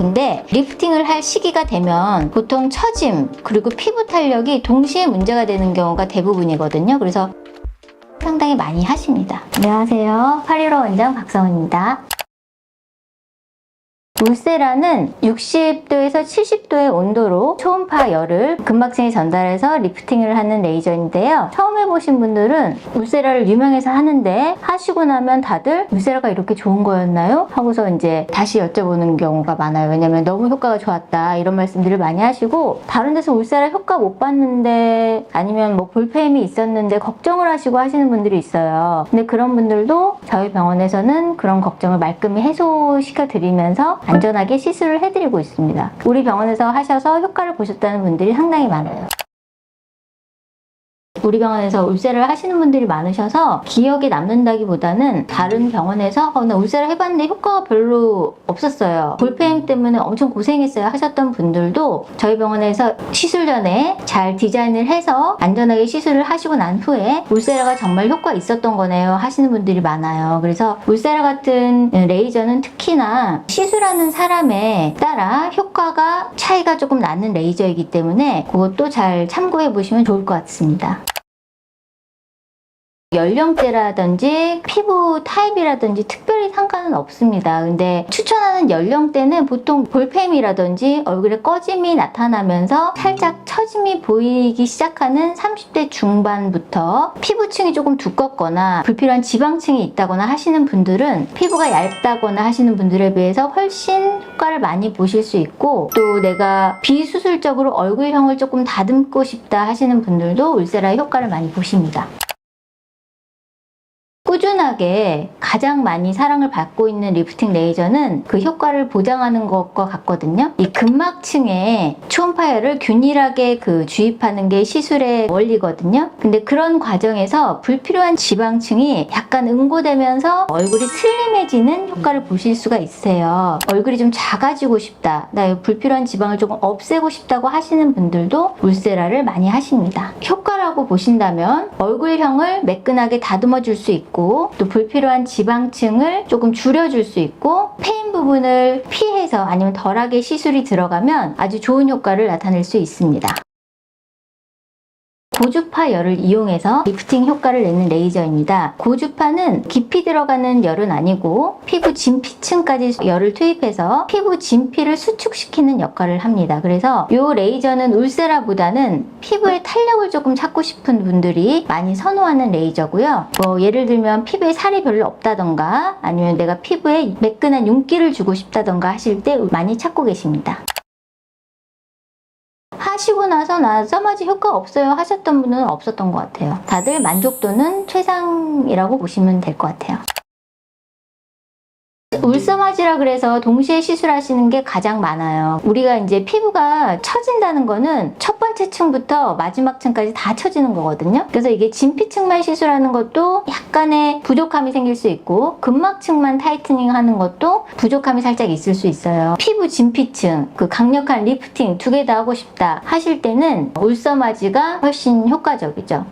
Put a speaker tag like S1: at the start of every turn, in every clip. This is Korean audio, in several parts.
S1: 근데 리프팅을 할 시기가 되면 보통 처짐 그리고 피부 탄력이 동시에 문제가 되는 경우가 대부분이거든요. 그래서 상당히 많이 하십니다. 안녕하세요. 815 원장 박성은입니다. 울세라는 60도에서 70도의 온도로 초음파 열을 근막층에 전달해서 리프팅을 하는 레이저인데요. 처음 해보신 분들은 울세라를 유명해서 하는데 하시고 나면 다들 울세라가 이렇게 좋은 거였나요? 하고서 이제 다시 여쭤보는 경우가 많아요. 왜냐면 너무 효과가 좋았다 이런 말씀들을 많이 하시고, 다른 데서 울세라 효과 못 봤는데 아니면 뭐 볼펜이 있었는데 걱정을 하시고 하시는 분들이 있어요. 근데 그런 분들도 저희 병원에서는 그런 걱정을 말끔히 해소시켜 드리면서 안전하게 시술을 해드리고 있습니다. 우리 병원에서 하셔서 효과를 보셨다는 분들이 상당히 많아요. 우리 병원에서 울세라를 하시는 분들이 많으셔서 기억에 남는다기보다는 다른 병원에서 나 울세라 해봤는데 효과가 별로 없었어요, 볼펜 때문에 엄청 고생했어요 하셨던 분들도 저희 병원에서 시술 전에 잘 디자인을 해서 안전하게 시술을 하시고 난 후에 울세라가 정말 효과 있었던 거네요 하시는 분들이 많아요. 그래서 울세라 같은 레이저는 특히나 시술하는 사람에 따라 효과가 차이가 조금 나는 레이저이기 때문에 그것도 잘 참고해 보시면 좋을 것 같습니다. 연령대라든지 피부 타입이라든지 특별히 상관은 없습니다. 근데 추천하는 연령대는 보통 볼펜이라든지 얼굴에 꺼짐이 나타나면서 살짝 처짐이 보이기 시작하는 30대 중반부터 피부층이 조금 두껍거나 불필요한 지방층이 있다거나 하시는 분들은, 피부가 얇다거나 하시는 분들에 비해서 훨씬 효과를 많이 보실 수 있고, 또 내가 비수술적으로 얼굴형을 조금 다듬고 싶다 하시는 분들도 울세라의 효과를 많이 보십니다. 꾸준하게 가장 많이 사랑을 받고 있는 리프팅 레이저는 그 효과를 보장하는 것과 같거든요. 이 근막층에 초음파열을 균일하게 주입하는 게 시술의 원리거든요. 근데 그런 과정에서 불필요한 지방층이 약간 응고되면서 얼굴이 슬림해지는 효과를 보실 수가 있어요. 얼굴이 좀 작아지고 싶다, 나 불필요한 지방을 조금 없애고 싶다고 하시는 분들도 울세라를 많이 하십니다. 효과라고 보신다면 얼굴형을 매끈하게 다듬어 줄 수 있고, 또 불필요한 지방층을 조금 줄여줄 수 있고, 패인 부분을 피해서 아니면 덜하게 시술이 들어가면 아주 좋은 효과를 나타낼 수 있습니다. 고주파 열을 이용해서 리프팅 효과를 내는 레이저입니다. 고주파는 깊이 들어가는 열은 아니고 피부 진피층까지 열을 투입해서 피부 진피를 수축시키는 역할을 합니다. 그래서 이 레이저는 울세라보다는 피부의 탄력을 조금 찾고 싶은 분들이 많이 선호하는 레이저고요. 예를 들면 피부에 살이 별로 없다던가 아니면 내가 피부에 매끈한 윤기를 주고 싶다던가 하실 때 많이 찾고 계십니다. 하시고 나서 나 써마지 효과 없어요 하셨던 분은 없었던 것 같아요. 다들 만족도는 최상이라고 보시면 될 것 같아요. 울써마지라 그래서 동시에 시술하시는 게 가장 많아요. 우리가 이제 피부가 처진다는 거는 첫 번째 층부터 마지막 층까지 다 처지는 거거든요. 그래서 이게 진피층만 시술하는 것도 약간의 부족함이 생길 수 있고, 근막층만 타이트닝 하는 것도 부족함이 살짝 있을 수 있어요. 피부 진피층, 강력한 리프팅 두 개 다 하고 싶다 하실 때는 울써마지가 훨씬 효과적이죠.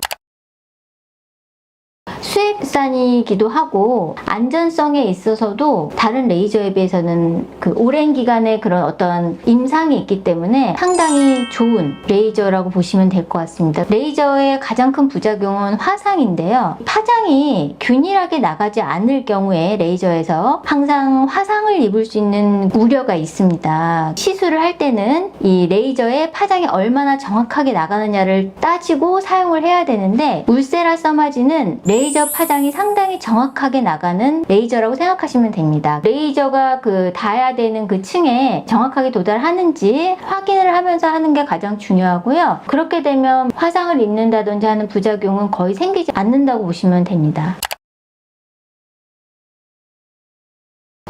S1: 수액산이기도 하고 안전성에 있어서도 다른 레이저에 비해서는 오랜 기간의 그런 어떤 임상이 있기 때문에 상당히 좋은 레이저라고 보시면 될 것 같습니다. 레이저의 가장 큰 부작용은 화상인데요. 파장이 균일하게 나가지 않을 경우에 레이저에서 항상 화상을 입을 수 있는 우려가 있습니다. 시술을 할 때는 이 레이저의 파장이 얼마나 정확하게 나가느냐를 따지고 사용을 해야 되는데, 울세라 써마지는 레이저 파장이 상당히 정확하게 나가는 레이저라고 생각하시면 됩니다. 레이저가 닿아야 되는 층에 정확하게 도달하는지 확인을 하면서 하는 게 가장 중요하고요. 그렇게 되면 화상을 입는다든지 하는 부작용은 거의 생기지 않는다고 보시면 됩니다.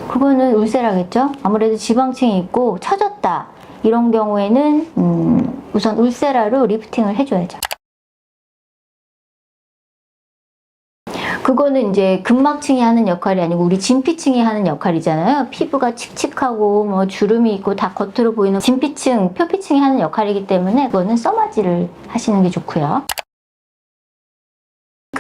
S1: 그거는 울세라겠죠? 아무래도 지방층이 있고 처졌다 이런 경우에는 우선 울세라로 리프팅을 해줘야죠. 그거는 이제 근막층이 하는 역할이 아니고 우리 진피층이 하는 역할이잖아요. 피부가 칙칙하고 주름이 있고 다 겉으로 보이는 진피층, 표피층이 하는 역할이기 때문에 그거는 써마지를 하시는 게 좋고요.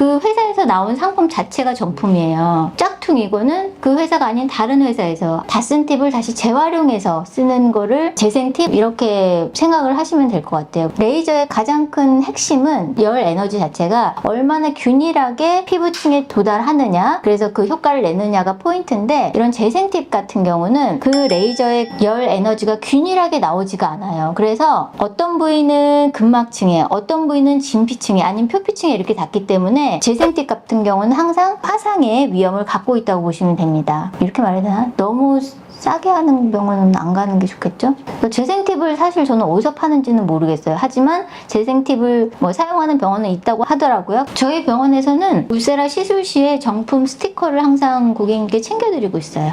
S1: 그 회사에서 나온 상품 자체가 정품이에요. 짝퉁 이거는 그 회사가 아닌 다른 회사에서 다 쓴 팁을 다시 재활용해서 쓰는 거를 재생 팁 이렇게 생각을 하시면 될 것 같아요. 레이저의 가장 큰 핵심은 열 에너지 자체가 얼마나 균일하게 피부층에 도달하느냐, 그래서 그 효과를 내느냐가 포인트인데, 이런 재생 팁 같은 경우는 그 레이저의 열 에너지가 균일하게 나오지가 않아요. 그래서 어떤 부위는 근막층에, 어떤 부위는 진피층에 아니면 표피층에 이렇게 닿기 때문에 재생 팁 같은 경우는 항상 화상의 위험을 갖고 있다고 보시면 됩니다. 이렇게 말해야 되나? 너무 싸게 하는 병원은 안 가는 게 좋겠죠? 재생 팁을 사실 저는 어디서 파는지는 모르겠어요. 하지만 재생 팁을 사용하는 병원은 있다고 하더라고요. 저희 병원에서는 울세라 시술 시에 정품 스티커를 항상 고객님께 챙겨드리고 있어요.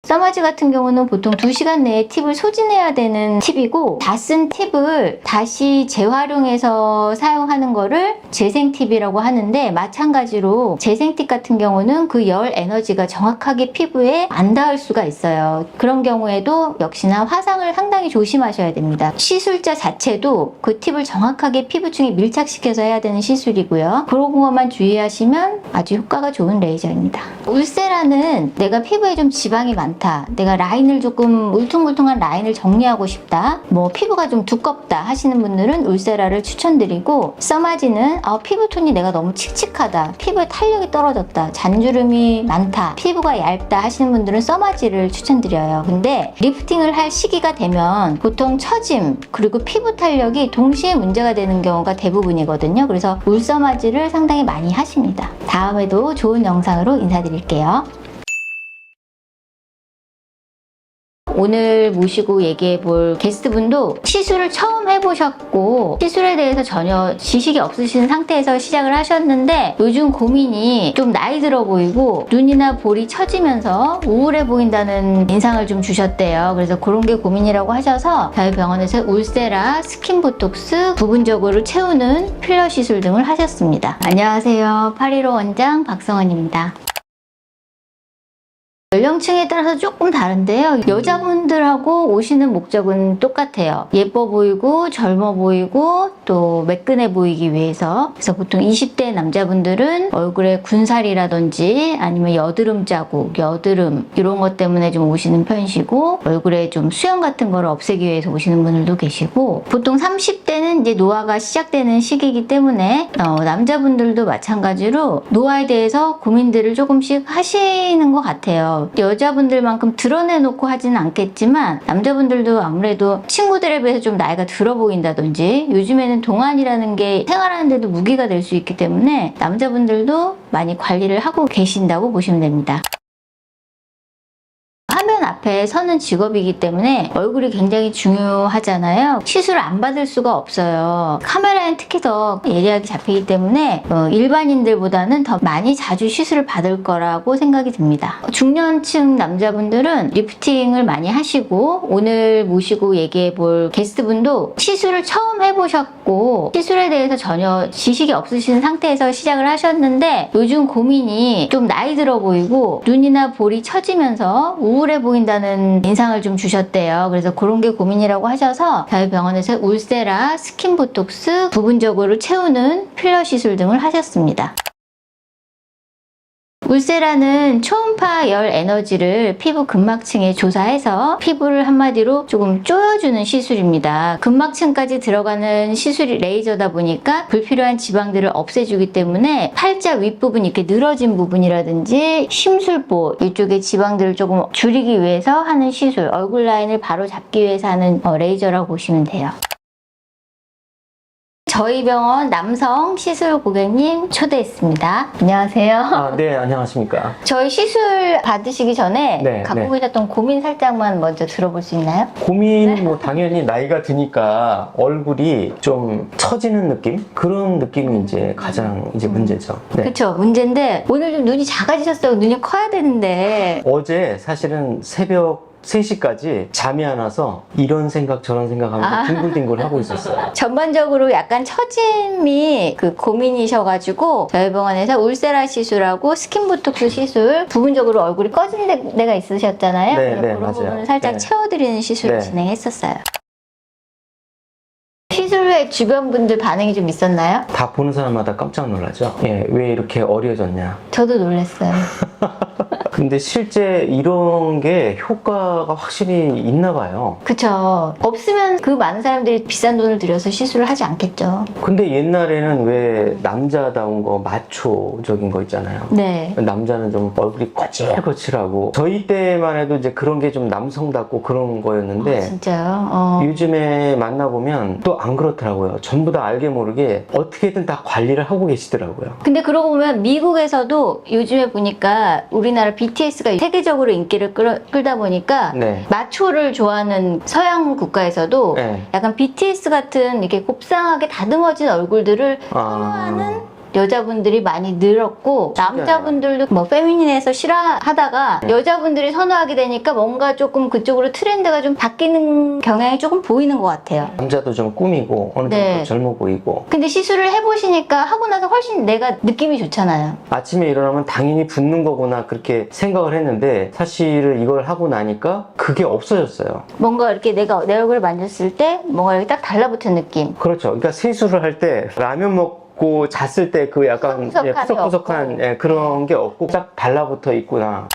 S1: 써마지 같은 경우는 보통 2시간 내에 팁을 소진해야 되는 팁이고, 다 쓴 팁을 다시 재활용해서 사용하는 거를 재생 팁이라고 하는데, 마찬가지로 재생 팁 같은 경우는 그 열 에너지가 정확하게 피부에 안 닿을 수가 있어요. 그런 경우에도 역시나 화상을 상당히 조심하셔야 됩니다. 시술자 자체도 그 팁을 정확하게 피부층에 밀착시켜서 해야 되는 시술이고요. 그런 것만 주의하시면 아주 효과가 좋은 레이저입니다. 울세라는 내가 피부에 좀 지방이 많다, 내가 라인을 조금 울퉁불퉁한 라인을 정리하고 싶다, 피부가 좀 두껍다 하시는 분들은 울세라를 추천드리고, 써마지는 피부톤이 내가 너무 칙칙하다, 피부에 탄력이 떨어졌다, 잔주름이 많다, 피부가 얇다 하시는 분들은 써마지를 추천드려요. 근데 리프팅을 할 시기가 되면 보통 처짐 그리고 피부 탄력이 동시에 문제가 되는 경우가 대부분이거든요. 그래서 울써마지를 상당히 많이 하십니다. 다음에도 좋은 영상으로 인사드릴게요. 오늘 모시고 얘기해 볼 게스트분도 시술을 처음 해보셨고 시술에 대해서 전혀 지식이 없으신 상태에서 시작을 하셨는데, 요즘 고민이 좀 나이 들어 보이고 눈이나 볼이 처지면서 우울해 보인다는 인상을 좀 주셨대요. 그래서 그런 게 고민이라고 하셔서 저희 병원에서 울세라, 스킨 보톡스 부분적으로 채우는 필러 시술 등을 하셨습니다. 안녕하세요. 815 원장 박성은입니다. 연령층에 따라서 조금 다른데요. 여자분들하고 오시는 목적은 똑같아요. 예뻐 보이고 젊어 보이고 또 매끈해 보이기 위해서. 그래서 보통 20대 남자분들은 얼굴에 군살이라든지 아니면 여드름 자국, 여드름 이런 것 때문에 좀 오시는 편이시고, 얼굴에 좀 수영 같은 거를 없애기 위해서 오시는 분들도 계시고, 보통 30대는 이제 노화가 시작되는 시기이기 때문에 남자분들도 마찬가지로 노화에 대해서 고민들을 조금씩 하시는 것 같아요. 여자분들만큼 드러내놓고 하지는 않겠지만 남자분들도 아무래도 친구들에 비해서 좀 나이가 들어 보인다든지, 요즘에는 동안이라는 게 생활하는데도 무기가 될 수 있기 때문에 남자분들도 많이 관리를 하고 계신다고 보시면 됩니다. 화면 앞에 서는 직업이기 때문에 얼굴이 굉장히 중요하잖아요. 시술을 안 받을 수가 없어요. 카메라엔 특히 더 예리하게 잡히기 때문에 일반인들보다는 더 많이 자주 시술을 받을 거라고 생각이 듭니다. 중년층 남자분들은 리프팅을 많이 하시고, 오늘 모시고 얘기해 볼 게스트분도 시술을 처음 해보셨고 시술에 대해서 전혀 지식이 없으신 상태에서 시작을 하셨는데, 요즘 고민이 좀 나이 들어 보이고 눈이나 볼이 처지면서 우울해 보인다는 인상을 좀 주셨대요. 그래서 그런 게 고민이라고 하셔서 저희 병원에서 울세라, 스킨 보톡스 부분적으로 채우는 필러 시술 등을 하셨습니다. 울세라는 초음파 열 에너지를 피부 근막층에 조사해서 피부를 한마디로 조금 조여주는 시술입니다. 근막층까지 들어가는 시술이 레이저다 보니까 불필요한 지방들을 없애주기 때문에 팔자 윗부분 이렇게 늘어진 부분이라든지 심술보 이쪽에 지방들을 조금 줄이기 위해서 하는 시술, 얼굴 라인을 바로 잡기 위해서 하는 레이저라고 보시면 돼요. 저희 병원 남성 시술 고객님 초대했습니다. 안녕하세요.
S2: 네, 안녕하십니까.
S1: 저희 시술 받으시기 전에 갖고 계셨던 고민 살짝만 먼저 들어볼 수 있나요?
S2: 고민 당연히 나이가 드니까 얼굴이 좀 처지는 느낌? 그런 느낌이 이제 가장 문제죠.
S1: 그렇죠. 문제인데 오늘 좀 눈이 작아지셨어요. 눈이 커야 되는데.
S2: 어제 사실은 새벽 3시까지 잠이 안 와서 이런 생각 저런 생각하면서 뒹굴뒹굴 하고 있었어요.
S1: 전반적으로 약간 처짐이 고민이셔가지고 저희 병원에서 울세라 시술하고 스킨 보톡스 시술, 부분적으로 얼굴이 꺼진 데가 있으셨잖아요.
S2: 네,
S1: 그런
S2: 맞아요.
S1: 부분을 살짝 채워드리는 시술을
S2: 네.
S1: 진행했었어요. 시술 후에 했는데 주변 분들 반응이 좀 있었나요?
S2: 다 보는 사람마다 깜짝 놀라죠. 예, 왜 이렇게 어려졌냐.
S1: 저도 놀랐어요.
S2: 근데 실제 이런 게 효과가 확실히 있나 봐요.
S1: 그쵸. 없으면 그 많은 사람들이 비싼 돈을 들여서 시술을 하지 않겠죠.
S2: 근데 옛날에는 왜 남자다운 거, 마초적인 거 있잖아요.
S1: 네.
S2: 남자는 좀 얼굴이 거칠거칠하고 저희 때만 해도 이제 그런 게 좀 남성답고 그런 거였는데
S1: 진짜요?
S2: 요즘에 만나보면 또 안 그렇더라고요. 전부 다 알게 모르게 어떻게든 다 관리를 하고 계시더라고요.
S1: 근데 그러고 보면 미국에서도 요즘에 보니까 우리나라 BTS가 세계적으로 인기를 끌다 보니까
S2: 네.
S1: 마초를 좋아하는 서양 국가에서도
S2: 네.
S1: 약간 BTS 같은 이렇게 곱상하게 다듬어진 얼굴들을 선호하는 여자분들이 많이 늘었고 남자분들도 뭐 페미닌에서 싫어하다가 여자분들이 선호하게 되니까 뭔가 조금 그쪽으로 트렌드가 좀 바뀌는 경향이 조금 보이는 것 같아요.
S2: 남자도 좀 꾸미고 어느 정도
S1: 네.
S2: 젊어 보이고
S1: 근데 시술을 해보시니까 하고 나서 훨씬 내가 느낌이 좋잖아요.
S2: 아침에 일어나면 당연히 붓는 거구나 그렇게 생각을 했는데 사실은 이걸 하고 나니까 그게 없어졌어요.
S1: 뭔가 이렇게 내가 내 얼굴을 만졌을 때 뭔가 이렇게 딱 달라붙은 느낌.
S2: 그렇죠. 그러니까 세수를 할 때 라면 먹고 잤을 때 그 약간 푸석푸석한 그런 게 없고 딱 달라붙어 있구나.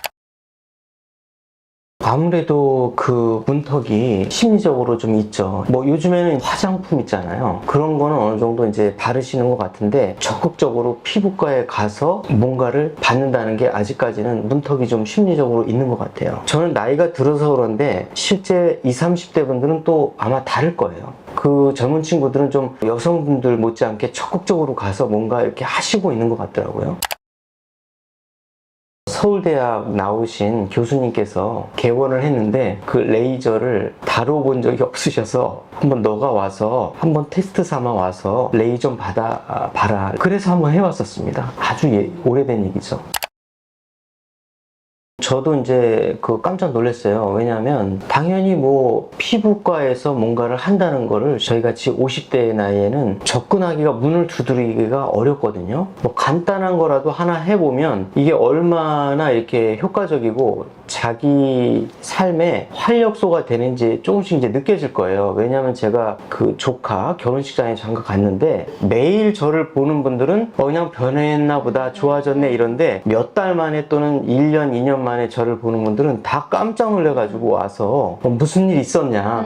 S2: 아무래도 그 문턱이 심리적으로 좀 있죠. 뭐 요즘에는 화장품 있잖아요. 그런 거는 어느 정도 이제 바르시는 것 같은데 적극적으로 피부과에 가서 뭔가를 받는다는 게 아직까지는 문턱이 좀 심리적으로 있는 것 같아요. 저는 나이가 들어서 그런데 실제 20, 30대 분들은 또 아마 다를 거예요. 그 젊은 친구들은 좀 여성분들 못지않게 적극적으로 가서 뭔가 이렇게 하시고 있는 것 같더라고요. 서울대학 나오신 교수님께서 개원을 했는데 그 레이저를 다뤄본 적이 없으셔서 한번 너가 와서 한번 테스트 삼아 와서 레이저 좀 봐라. 그래서 한번 해봤었습니다. 아주 오래된 얘기죠. 저도 이제 그 깜짝 놀랐어요. 왜냐하면 당연히 뭐 피부과에서 뭔가를 한다는 거를 저희같이 50대 나이에는 접근하기가 문을 두드리기가 어렵거든요. 뭐 간단한 거라도 하나 해보면 이게 얼마나 이렇게 효과적이고 자기 삶에 활력소가 되는지 조금씩 이제 느껴질 거예요. 왜냐하면 제가 그 조카 결혼식장에 잠깐 갔는데 매일 저를 보는 분들은 그냥 변했나 보다 좋아졌네 이런데 몇 달 만에 또는 1년, 2년 만에 저를 보는 분들은 다 깜짝 놀래가지고 와서 무슨 일 있었냐,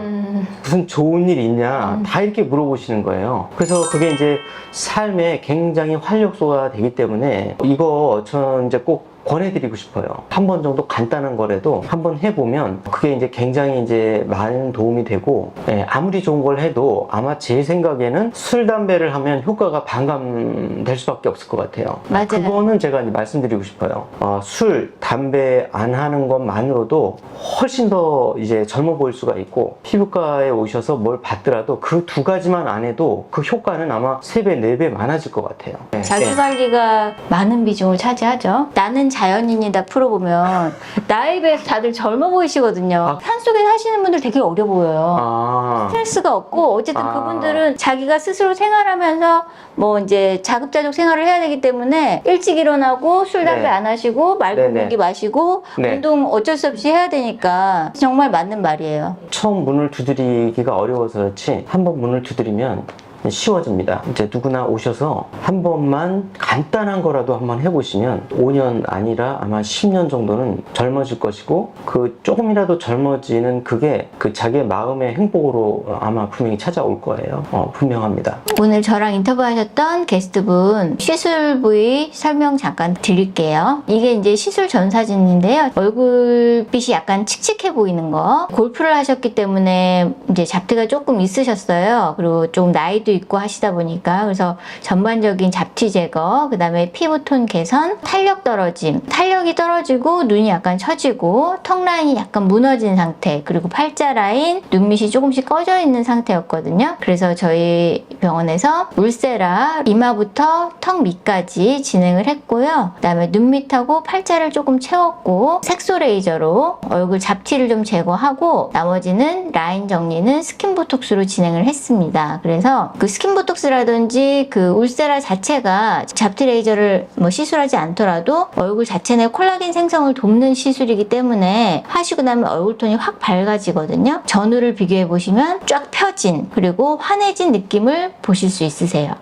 S2: 무슨 좋은 일 있냐 다 이렇게 물어보시는 거예요. 그래서 그게 이제 삶에 굉장히 활력소가 되기 때문에 이거 저는 이제 꼭 권해드리고 싶어요. 한 번 정도 간단한 거라도 한번 해보면 그게 이제 굉장히 이제 많은 도움이 되고 아무리 좋은 걸 해도 아마 제 생각에는 술, 담배를 하면 효과가 반감될 수밖에 없을 것 같아요.
S1: 맞아요.
S2: 그거는 제가 이제 말씀드리고 싶어요. 술, 담배 안 하는 것만으로도 훨씬 더 이제 젊어 보일 수가 있고 피부과에 오셔서 뭘 받더라도 그 두 가지만 안 해도 그 효과는 아마 3배, 4배 많아질 것 같아요.
S1: 자기관리가 많은 비중을 차지하죠. 나는 자연인이다 프로 보면 나이에 비해서 다들 젊어 보이시거든요. 산속에 사시는 분들 되게 어려 보여요. 스트레스가 없고 어쨌든 그분들은 자기가 스스로 생활하면서 뭐 이제 자급자족 생활을 해야 되기 때문에 일찍 일어나고 술, 담배 안 하시고 맑은 공기 마시고 운동 어쩔 수 없이 해야 되니까 정말 맞는 말이에요.
S2: 처음 문을 두드리기가 어려워서 그렇지 한번 문을 두드리면 쉬워집니다. 이제 누구나 오셔서 한 번만 간단한 거라도 한번 해보시면 5년 아니라 아마 10년 정도는 젊어질 것이고 그 조금이라도 젊어지는 그게 그 자기의 마음의 행복으로 아마 분명히 찾아올 거예요. 분명합니다.
S1: 오늘 저랑 인터뷰하셨던 게스트분 시술 부위 설명 잠깐 드릴게요. 이게 이제 시술 전 사진인데요. 얼굴빛이 약간 칙칙해 보이는 거. 골프를 하셨기 때문에 이제 잡티가 조금 있으셨어요. 그리고 좀 나이도 있고 하시다 보니까 그래서 전반적인 잡티 제거, 그 다음에 피부톤 개선, 탄력 떨어짐, 탄력이 떨어지고 눈이 약간 처지고 턱 라인이 약간 무너진 상태, 그리고 팔자 라인, 눈밑이 조금씩 꺼져 있는 상태였거든요. 그래서 저희 병원에서 울세라 이마부터 턱 밑까지 진행을 했고요. 그 다음에 눈 밑하고 팔자를 조금 채웠고 색소 레이저로 얼굴 잡티를 좀 제거하고 나머지는 라인 정리는 스킨 보톡스로 진행을 했습니다. 그래서 그 그 스킨보톡스라든지 그 울세라 자체가 잡티 레이저를 뭐 시술하지 않더라도 얼굴 자체 내 콜라겐 생성을 돕는 시술이기 때문에 하시고 나면 얼굴톤이 확 밝아지거든요. 전후를 비교해 보시면 쫙 펴진 그리고 환해진 느낌을 보실 수 있으세요.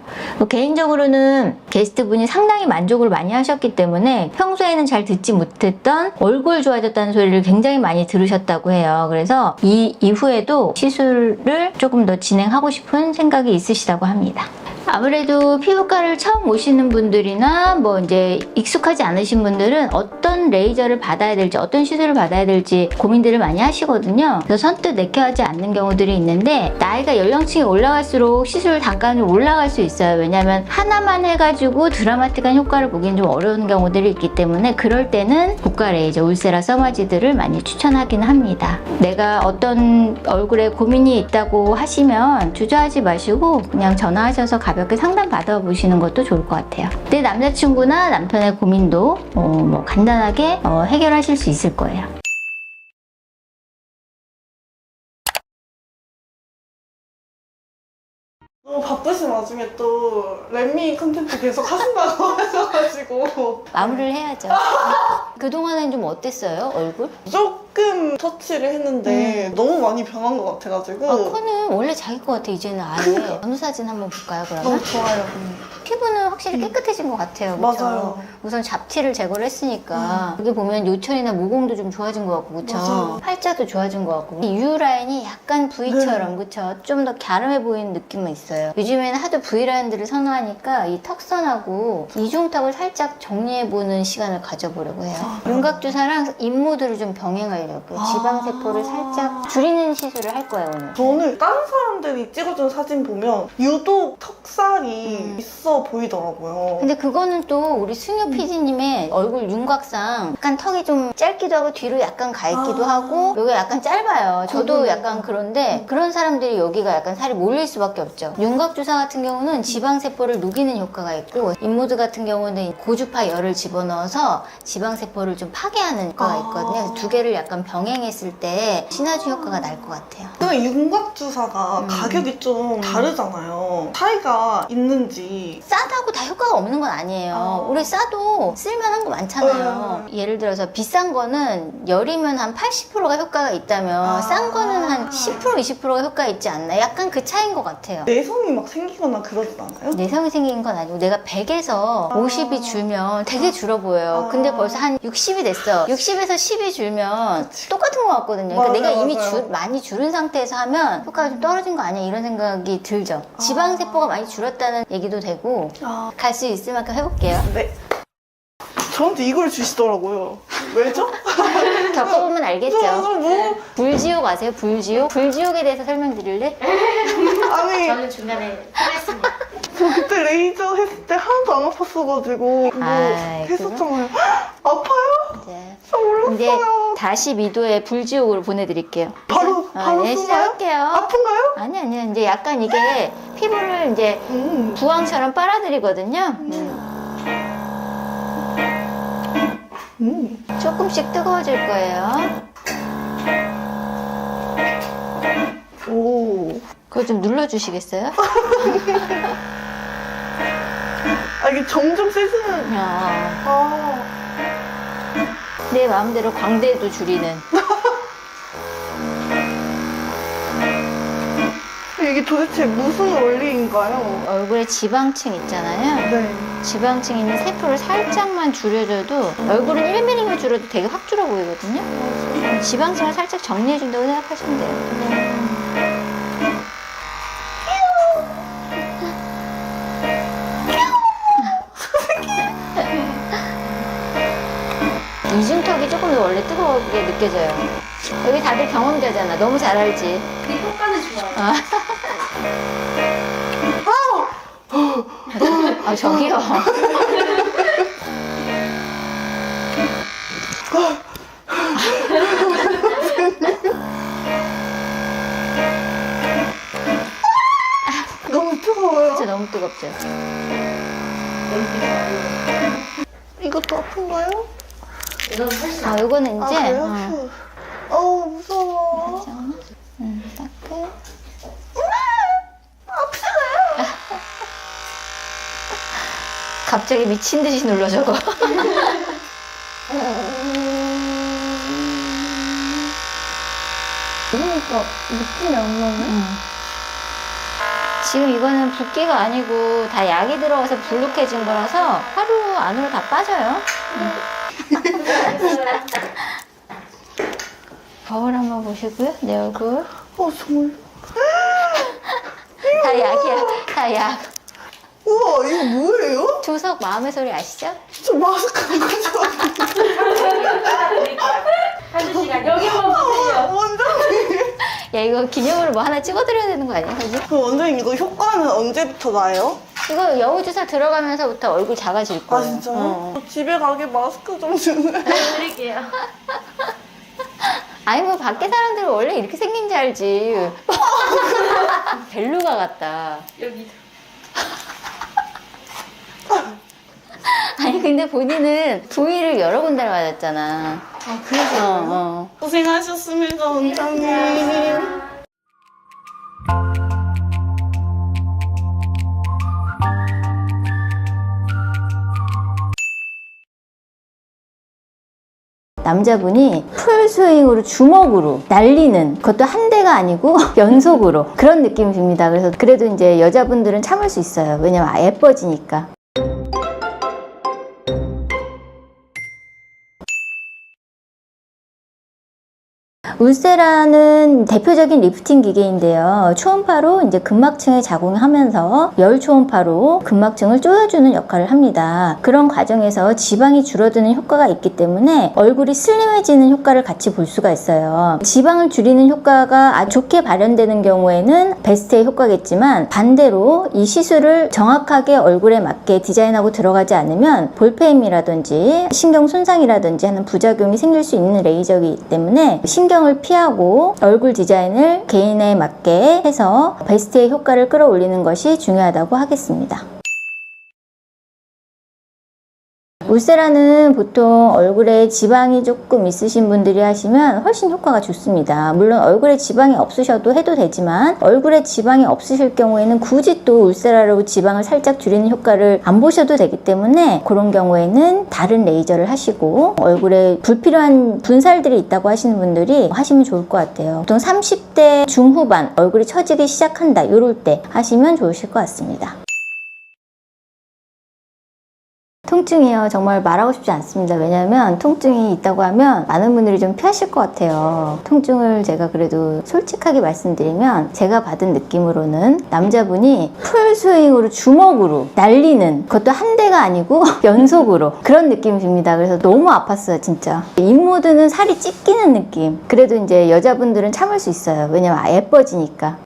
S1: 개인적으로는 게스트분이 상당히 만족을 많이 하셨기 때문에 평소에는 잘 듣지 못했던 얼굴 좋아졌다는 소리를 굉장히 많이 들으셨다고 해요. 그래서 이 이후에도 시술을 조금 더 진행하고 싶은 생각이 있으시다고 합니다. 아무래도 피부과를 처음 오시는 분들이나 뭐 이제 익숙하지 않으신 분들은 어떤 레이저를 받아야 될지 어떤 시술을 받아야 될지 고민들을 많이 하시거든요. 그래서 선뜻 내켜하지 않는 경우들이 있는데 나이가 연령층이 올라갈수록 시술 단가는 좀 올라갈 수 있어요. 왜냐하면 하나만 해가지고 드라마틱한 효과를 보기엔 좀 어려운 경우들이 있기 때문에 그럴 때는 고가 레이저 울세라 써마지들을 많이 추천하기는 합니다. 내가 어떤 얼굴에 고민이 있다고 하시면 주저하지 마시고 그냥 전화하셔서 가볍게 상담 받아보시는 것도 좋을 것 같아요. 내 남자친구나 남편의 고민도 뭐 간단하게 해결하실 수 있을 거예요.
S3: 너무 바쁘신 와중에 또 렛미 컨텐츠 계속 하신다고 하셔가지고
S1: 마무리를 해야죠. 그동안은 좀 어땠어요, 얼굴?
S3: 조금 터치를 했는데 너무 많이 변한 것 같아가지고
S1: 코는 원래 자기 것 같아, 이제는 아예. 전후 사진 한번 볼까요, 그러면?
S3: 너무 좋아요.
S1: 피부는 확실히 깨끗해진 것 같아요. 그쵸?
S3: 맞아요.
S1: 우선 잡티를 제거를 했으니까 여기 보면 요철이나 모공도 좀 좋아진 것 같고 그쵸?
S3: 맞아요.
S1: 팔자도 좋아진 것 같고 이 U 라인이 약간 V처럼 그쵸? 좀 더 갸름해 보이는 느낌은 있어요. 요즘에는 하도 V 라인들을 선호하니까 이 턱선하고 이중턱을 살짝 정리해보는 시간을 가져보려고 해요. 윤곽주사랑 인모드를 좀 병행하려고 지방세포를 살짝 줄이는 시술을 할 거예요, 오늘.
S3: 저는 다른 사람들이 찍어준 사진 보면 유독 턱살이 있어 보이더라고요.
S1: 근데 그거는 또 우리 승효 PD님의 얼굴 윤곽상 약간 턱이 좀 짧기도 하고 뒤로 약간 가 있기도 하고 여기가 약간 짧아요. 저도 약간 그런데 그런 사람들이 여기가 약간 살이 몰릴 수밖에 없죠. 윤곽주사 같은 경우는 지방세포를 녹이는 효과가 있고 인모드 같은 경우는 고주파 열을 집어넣어서 지방세포를 좀 파괴하는 효과가 있거든요. 그래서 두 개를 약간 병행했을 때 시너지 효과가 날 것 같아요.
S3: 그러면 윤곽주사가 가격이 좀 다르잖아요. 차이가 있는지.
S1: 싸다고 다 효과가 없는 건 아니에요. 우리 싸도 쓸만한 거 많잖아요. 예를 들어서 비싼 거는 열이면 한 80%가 효과가 있다면 싼 거는 한 10% 20%가 효과가 있지 않나? 약간 그 차이인 것 같아요.
S3: 내성이 막 생기거나 그러진 않아요?
S1: 내성이 생긴 건 아니고 내가 100에서 50이 줄면 되게 줄어 보여요. 근데 벌써 한 60이 됐어. 60에서 10이 줄면 똑같은 것 같거든요. 그러니까 내가 이미 많이 줄은 상태에서 하면 효과가 좀 떨어진 거 아니야 이런 생각이 들죠. 지방세포가 많이 줄었다는 얘기도 되고 갈 수 있을 만큼 해볼게요.
S3: 네. 저한테 이걸 주시더라고요. 왜죠?
S1: 겪어보면 알겠죠.
S3: 뭐?
S1: 불지옥 아세요? 불지옥? 불지옥에 대해서 설명드릴래?
S3: 아니
S1: 저는 중간에 하겠습니다.
S3: 저 그때 레이저 했을 때 하나도 안 아팠어가지고 뭐
S1: 아이고.
S3: 했었잖아요. 아파요?
S1: 이제,
S3: 저 몰랐어요.
S1: 이제 다시 미도의 불지옥으로 보내드릴게요.
S3: 바로
S1: 네,
S3: 쏘나요?
S1: 시작할게요.
S3: 아픈가요?
S1: 아니요. 이제 약간 이게 피부를 이제 부항처럼 빨아들이거든요. 조금씩 뜨거워질 거예요.
S3: 오.
S1: 그거 좀 눌러주시겠어요?
S3: 아 이게 점점 세지는.
S1: 내 마음대로 광대도 줄이는.
S3: 이게 도대체 무슨 원리인가요?
S1: 얼굴에 지방층 있잖아요.
S3: 네.
S1: 지방층 있는 세포를 살짝만 줄여줘도 얼굴은 1mm만 줄여도 되게 확 줄어 보이거든요. 지방층을 살짝 정리해준다고 생각하시면 돼요. 이중턱이 조금 더 원래 뜨거우게 느껴져요. 여기 다들 경험자잖아. 너무 잘 알지.
S4: 그 효과는 좋아요.
S1: 아, 저기요.
S3: 너무 뜨거워요.
S1: 진짜 너무 뜨겁죠?
S3: 이것도 아픈가요?
S4: 이건 훨씬
S1: 아, 요거는 이제
S3: 그래요? 어우 무서워.
S1: 따끔. 갑자기 미친 듯이 눌러 저거.
S3: 그러니까 느낌이 안 나네.
S1: 지금 이거는 붓기가 아니고 다 약이 들어가서 불룩해진 거라서 하루 안으로 다 빠져요. 거울 한번 보시고요. 내 얼굴.
S3: 정말.
S1: 다 약이야. 다 약.
S3: 우와, 이거 뭐예요?
S1: 조석 마음의 소리 아시죠?
S3: 저 마스크 안 가져왔는데.
S4: 아저씨가 여기 한번 보세요.
S3: 원장님.
S1: 야, 이거 기념으로 뭐 하나 찍어드려야 되는 거 아니야, 사실?
S3: 그 원장님 이거 효과는 언제부터 나요?
S1: 이거 여우주사 들어가면서부터 얼굴 작아질 거예요.
S3: 진짜요?
S1: 어.
S3: 집에 가게 마스크 좀 주세요.
S4: 드릴게요.
S1: 아니 뭐 밖에 사람들은 원래 이렇게 생긴 줄 알지. 벨루가 같다.
S4: 여기.
S1: 아니 근데 본인은 부위를 여러 군데를 맞았잖아. 그래서
S3: 고생하셨습니다, 원장님.
S1: 남자분이 풀스윙으로 주먹으로 날리는 그것도 한 대가 아니고 연속으로 그런 느낌이 듭니다. 그래서 그래도 이제 여자분들은 참을 수 있어요. 왜냐면 예뻐지니까. 울세라는 대표적인 리프팅 기계인데요. 초음파로 이제 근막층에 작용하면서 열 초음파로 근막층을 조여주는 역할을 합니다. 그런 과정에서 지방이 줄어드는 효과가 있기 때문에 얼굴이 슬림해지는 효과를 같이 볼 수가 있어요. 지방을 줄이는 효과가 아주 좋게 발현되는 경우에는 베스트의 효과겠지만 반대로 이 시술을 정확하게 얼굴에 맞게 디자인하고 들어가지 않으면 볼페임이라든지 신경 손상이라든지 하는 부작용이 생길 수 있는 레이저이기 때문에 신경을 피하고 얼굴 디자인을 개인에 맞게 해서 베스트의 효과를 끌어올리는 것이 중요하다고 하겠습니다. 울세라는 보통 얼굴에 지방이 조금 있으신 분들이 하시면 훨씬 효과가 좋습니다. 물론 얼굴에 지방이 없으셔도 해도 되지만 얼굴에 지방이 없으실 경우에는 굳이 또 울세라로 지방을 살짝 줄이는 효과를 안 보셔도 되기 때문에 그런 경우에는 다른 레이저를 하시고 얼굴에 불필요한 분살들이 있다고 하시는 분들이 하시면 좋을 것 같아요. 보통 30대 중후반 얼굴이 처지기 시작한다 이럴 때 하시면 좋으실 것 같습니다. 통증이요. 정말 말하고 싶지 않습니다. 왜냐하면 통증이 있다고 하면 많은 분들이 좀 피하실 것 같아요. 통증을 제가 그래도 솔직하게 말씀드리면 제가 받은 느낌으로는 남자분이 풀스윙으로 주먹으로 날리는 그것도 한 대가 아니고 연속으로 그런 느낌이 듭니다. 그래서 너무 아팠어요, 진짜. 입모드는 살이 찢기는 느낌. 그래도 이제 여자분들은 참을 수 있어요. 왜냐면 예뻐지니까.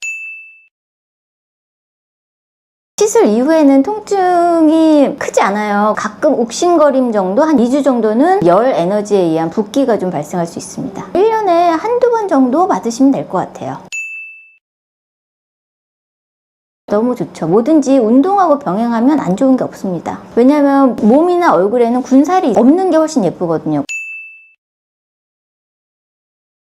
S1: 시술 이후에는 통증이 크지 않아요. 가끔 욱신거림 정도, 한 2주 정도는 열 에너지에 의한 붓기가 좀 발생할 수 있습니다. 1년에 한두 번 정도 받으시면 될 것 같아요. 너무 좋죠. 뭐든지 운동하고 병행하면 안 좋은 게 없습니다. 왜냐하면 몸이나 얼굴에는 군살이 없는 게 훨씬 예쁘거든요.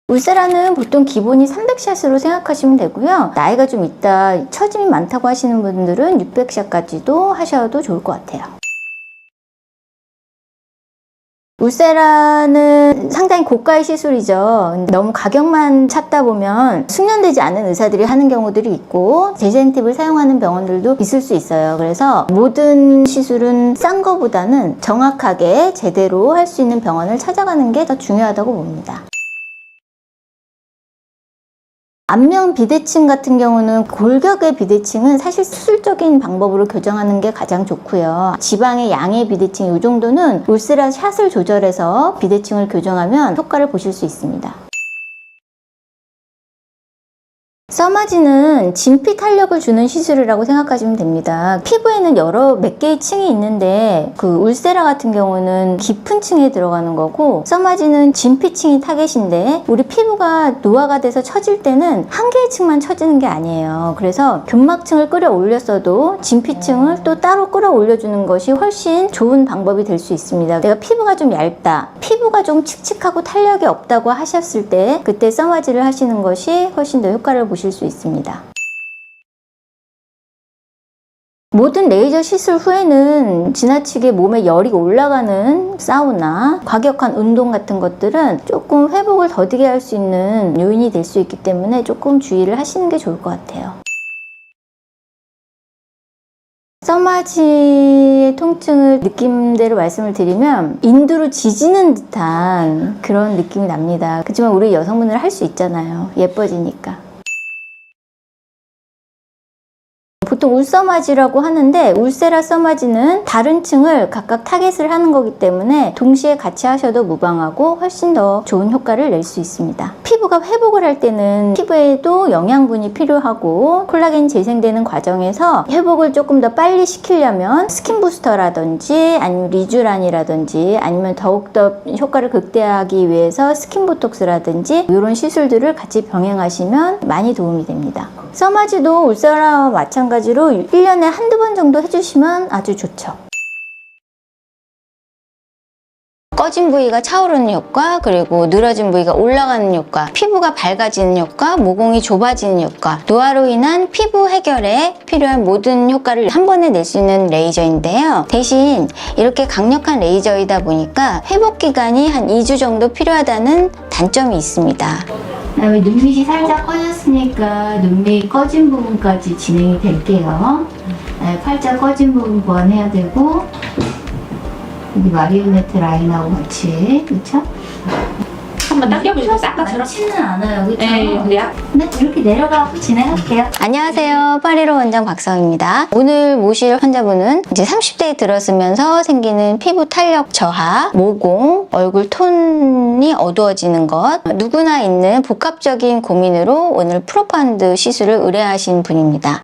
S1: 울세라는 보통 기본이 300샷으로 생각하시면 되고요. 나이가 좀 있다, 처짐이 많다고 하시는 분들은 600샷까지도 하셔도 좋을 것 같아요. 울세라는 상당히 고가의 시술이죠. 너무 가격만 찾다 보면 숙련되지 않은 의사들이 하는 경우들이 있고 제젠팁을 사용하는 병원들도 있을 수 있어요. 그래서 모든 시술은 싼 거보다는 정확하게 제대로 할 수 있는 병원을 찾아가는 게 더 중요하다고 봅니다. 안면 비대칭 같은 경우는 골격의 비대칭은 사실 수술적인 방법으로 교정하는 게 가장 좋고요. 지방의 양의 비대칭 이 정도는 울세라 샷을 조절해서 비대칭을 교정하면 효과를 보실 수 있습니다. 써마지는 진피 탄력을 주는 시술이라고 생각하시면 됩니다. 피부에는 몇 개의 층이 있는데 그 울세라 같은 경우는 깊은 층에 들어가는 거고 써마지는 진피층이 타겟인데 우리 피부가 노화가 돼서 처질 때는 한 개의 층만 처지는 게 아니에요. 그래서 근막층을 끌어올렸어도 진피층을 또 따로 끌어올려주는 것이 훨씬 좋은 방법이 될 수 있습니다. 내가 피부가 좀 얇다, 피부가 좀 칙칙하고 탄력이 없다고 하셨을 때 그때 써마지를 하시는 것이 훨씬 더 효과를 보실 수 있습니다. 모든 레이저 시술 후에는 지나치게 몸에 열이 올라가는 사우나, 과격한 운동 같은 것들은 조금 회복을 더디게 할 수 있는 요인이 될 수 있기 때문에 조금 주의를 하시는 게 좋을 것 같아요. 써마지의 통증을 느낌대로 말씀을 드리면 인두로 지지는 듯한 그런 느낌이 납니다. 그렇지만 우리 여성분들은 할 수 있잖아요. 예뻐지니까. 보통 울서마지라고 하는데 울세라 써마지는 다른 층을 각각 타겟을 하는 거기 때문에 동시에 같이 하셔도 무방하고 훨씬 더 좋은 효과를 낼 수 있습니다. 피부가 회복을 할 때는 피부에도 영양분이 필요하고 콜라겐 재생되는 과정에서 회복을 조금 더 빨리 시키려면 스킨 부스터라든지 아니면 리쥬란이라든지 아니면 더욱더 효과를 극대화하기 위해서 스킨 보톡스라든지 이런 시술들을 같이 병행하시면 많이 도움이 됩니다. 써마지도 울세라와 마찬가지로 1년에 한두 번 정도 해주시면 아주 좋죠. 꺼진 부위가 차오르는 효과, 그리고 늘어진 부위가 올라가는 효과, 피부가 밝아지는 효과, 모공이 좁아지는 효과, 노화로 인한 피부 해결에 필요한 모든 효과를 한 번에 낼 수 있는 레이저인데요. 대신 이렇게 강력한 레이저이다 보니까 회복 기간이 한 2주 정도 필요하다는 단점이 있습니다. 그다음에 눈밑이 살짝 꺼졌으니까 눈밑 꺼진 부분까지 진행이 될게요. 팔자 꺼진 부분 보완해야 되고 여기 마리오네트 라인하고 같이, 그렇죠?
S4: 한번 당겨보시고 아까처럼.
S1: 많지는 않아요, 그렇죠?
S4: 네,
S1: 네, 이렇게 내려가고 진행할게요. 안녕하세요, 파리로 원장 박성입니다. 오늘 모실 환자분은 이제 30대에 들어서면서 생기는 피부 탄력 저하, 모공, 얼굴 톤이 어두워지는 것, 누구나 있는 복합적인 고민으로 오늘 프로펀드 시술을 의뢰하신 분입니다.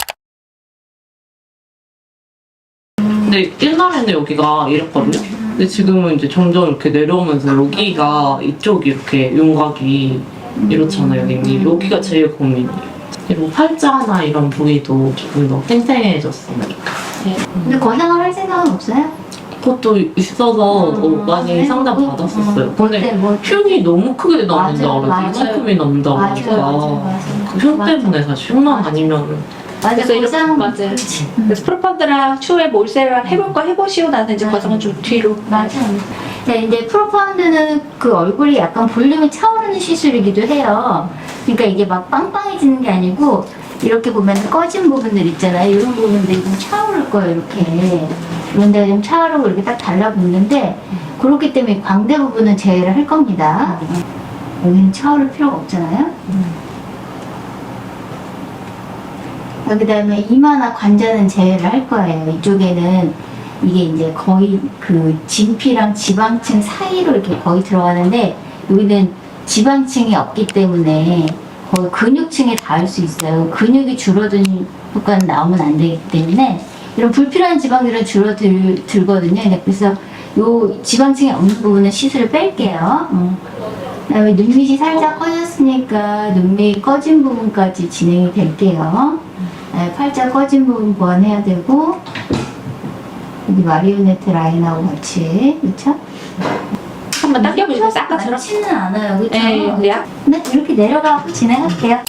S5: 근데 옛날에는 여기가 이랬거든요. 근데 지금은 이제 점점 이렇게 내려오면서 여기가 이쪽이 이렇게 윤곽이 이렇잖아요. 여기가 제일 고민이에요. 그리고 팔자나 이런 부위도 조금 더 팽팽해졌으니까.
S1: 근데 거상을 할 생각은 없어요?
S5: 그것도 있어서 많이 상담 받았었어요. 근데 흉이 너무 크게 남는다 그래서 이만큼이 남는다고 하니까 그 흉 때문에 사실 흉만 아니면
S4: 그래서 이렇게 맞아요. 그래서 프로펀드랑 추후에 몰세랑 해볼까 해보시고 나서 이제 거성은 좀 뒤로.
S1: 맞아요. 네, 이제 프로펀드는 그 얼굴이 약간 볼륨이 차오르는 시술이기도 해요. 그러니까 이게 막 빵빵해지는 게 아니고 이렇게 보면 꺼진 부분들 있잖아요. 이런 부분들이 좀 차오를 거예요, 이렇게. 이런 데가 좀 차오르고 이렇게 딱 달라붙는데 그렇기 때문에 광대 부분은 제외를 할 겁니다. 여기는 차오를 필요가 없잖아요. 그 다음에 이마나 관자는 제외를 할 거예요. 이쪽에는 이게 이제 거의 그 진피랑 지방층 사이로 이렇게 거의 들어가는데 여기는 지방층이 없기 때문에 거의 근육층에 닿을 수 있어요. 근육이 줄어든 효과는 나오면 안 되기 때문에 이런 불필요한 지방들은 줄어들거든요. 그래서 요 지방층이 없는 부분은 시술을 뺄게요. 그다음에 눈밑이 살짝 꺼졌으니까 눈밑 꺼진 부분까지 진행이 될게요. 팔자 꺼진 부분 보완해야 되고 여기 마리오네트 라인하고 같이, 그렇죠?
S4: 한번 당겨보시고 아까처럼.
S1: 많지는 않아요, 그렇죠?
S4: 네,
S1: 네, 이렇게 내려가고 진행할게요.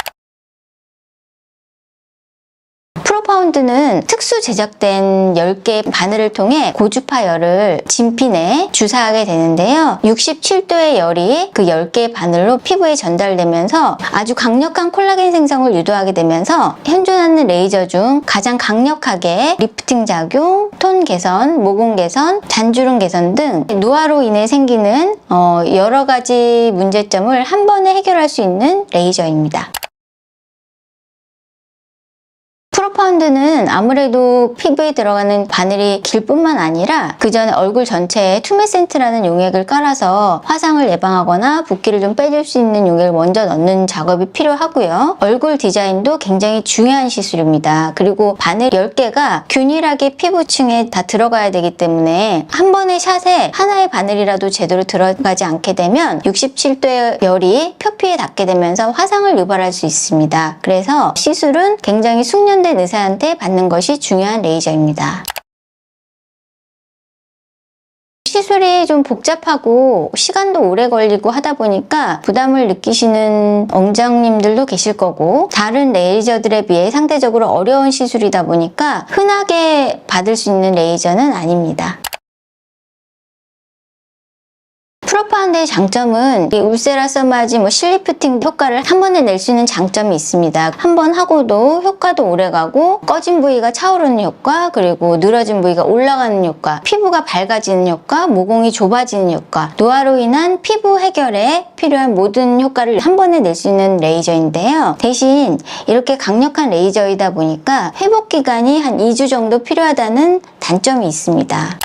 S1: 프로파운드는 특수 제작된 10개 바늘을 통해 고주파 열을 진피 내에 주사하게 되는데요. 67도의 열이 그 10개의 바늘로 피부에 전달되면서 아주 강력한 콜라겐 생성을 유도하게 되면서 현존하는 레이저 중 가장 강력하게 리프팅 작용, 톤 개선, 모공 개선, 잔주름 개선 등 노화로 인해 생기는 여러 가지 문제점을 한 번에 해결할 수 있는 레이저입니다. 프로파운드는 아무래도 피부에 들어가는 바늘이 길 뿐만 아니라 그 전에 얼굴 전체에 투메센트라는 용액을 깔아서 화상을 예방하거나 붓기를 좀 빼줄 수 있는 용액을 먼저 넣는 작업이 필요하고요. 얼굴 디자인도 굉장히 중요한 시술입니다. 그리고 바늘 10개가 균일하게 피부층에 다 들어가야 되기 때문에 한 번의 샷에 하나의 바늘이라도 제대로 들어가지 않게 되면 67도의 열이 표피에 닿게 되면서 화상을 유발할 수 있습니다. 그래서 시술은 굉장히 숙련된 의사한테 받는 것이 중요한 레이저입니다. 시술이 좀 복잡하고 시간도 오래 걸리고 하다 보니까 부담을 느끼시는 원장님들도 계실 거고, 다른 레이저들에 비해 상대적으로 어려운 시술이다 보니까 흔하게 받을 수 있는 레이저는 아닙니다. 프로파운드의 장점은 이 울세라 써마지 실리프팅 효과를 한 번에 낼 수 있는 장점이 있습니다. 한 번 하고도 효과도 오래가고, 꺼진 부위가 차오르는 효과, 그리고 늘어진 부위가 올라가는 효과, 피부가 밝아지는 효과, 모공이 좁아지는 효과, 노화로 인한 피부 해결에 필요한 모든 효과를 한 번에 낼 수 있는 레이저인데요. 대신 이렇게 강력한 레이저이다 보니까 회복 기간이 한 2주 정도 필요하다는 단점이 있습니다.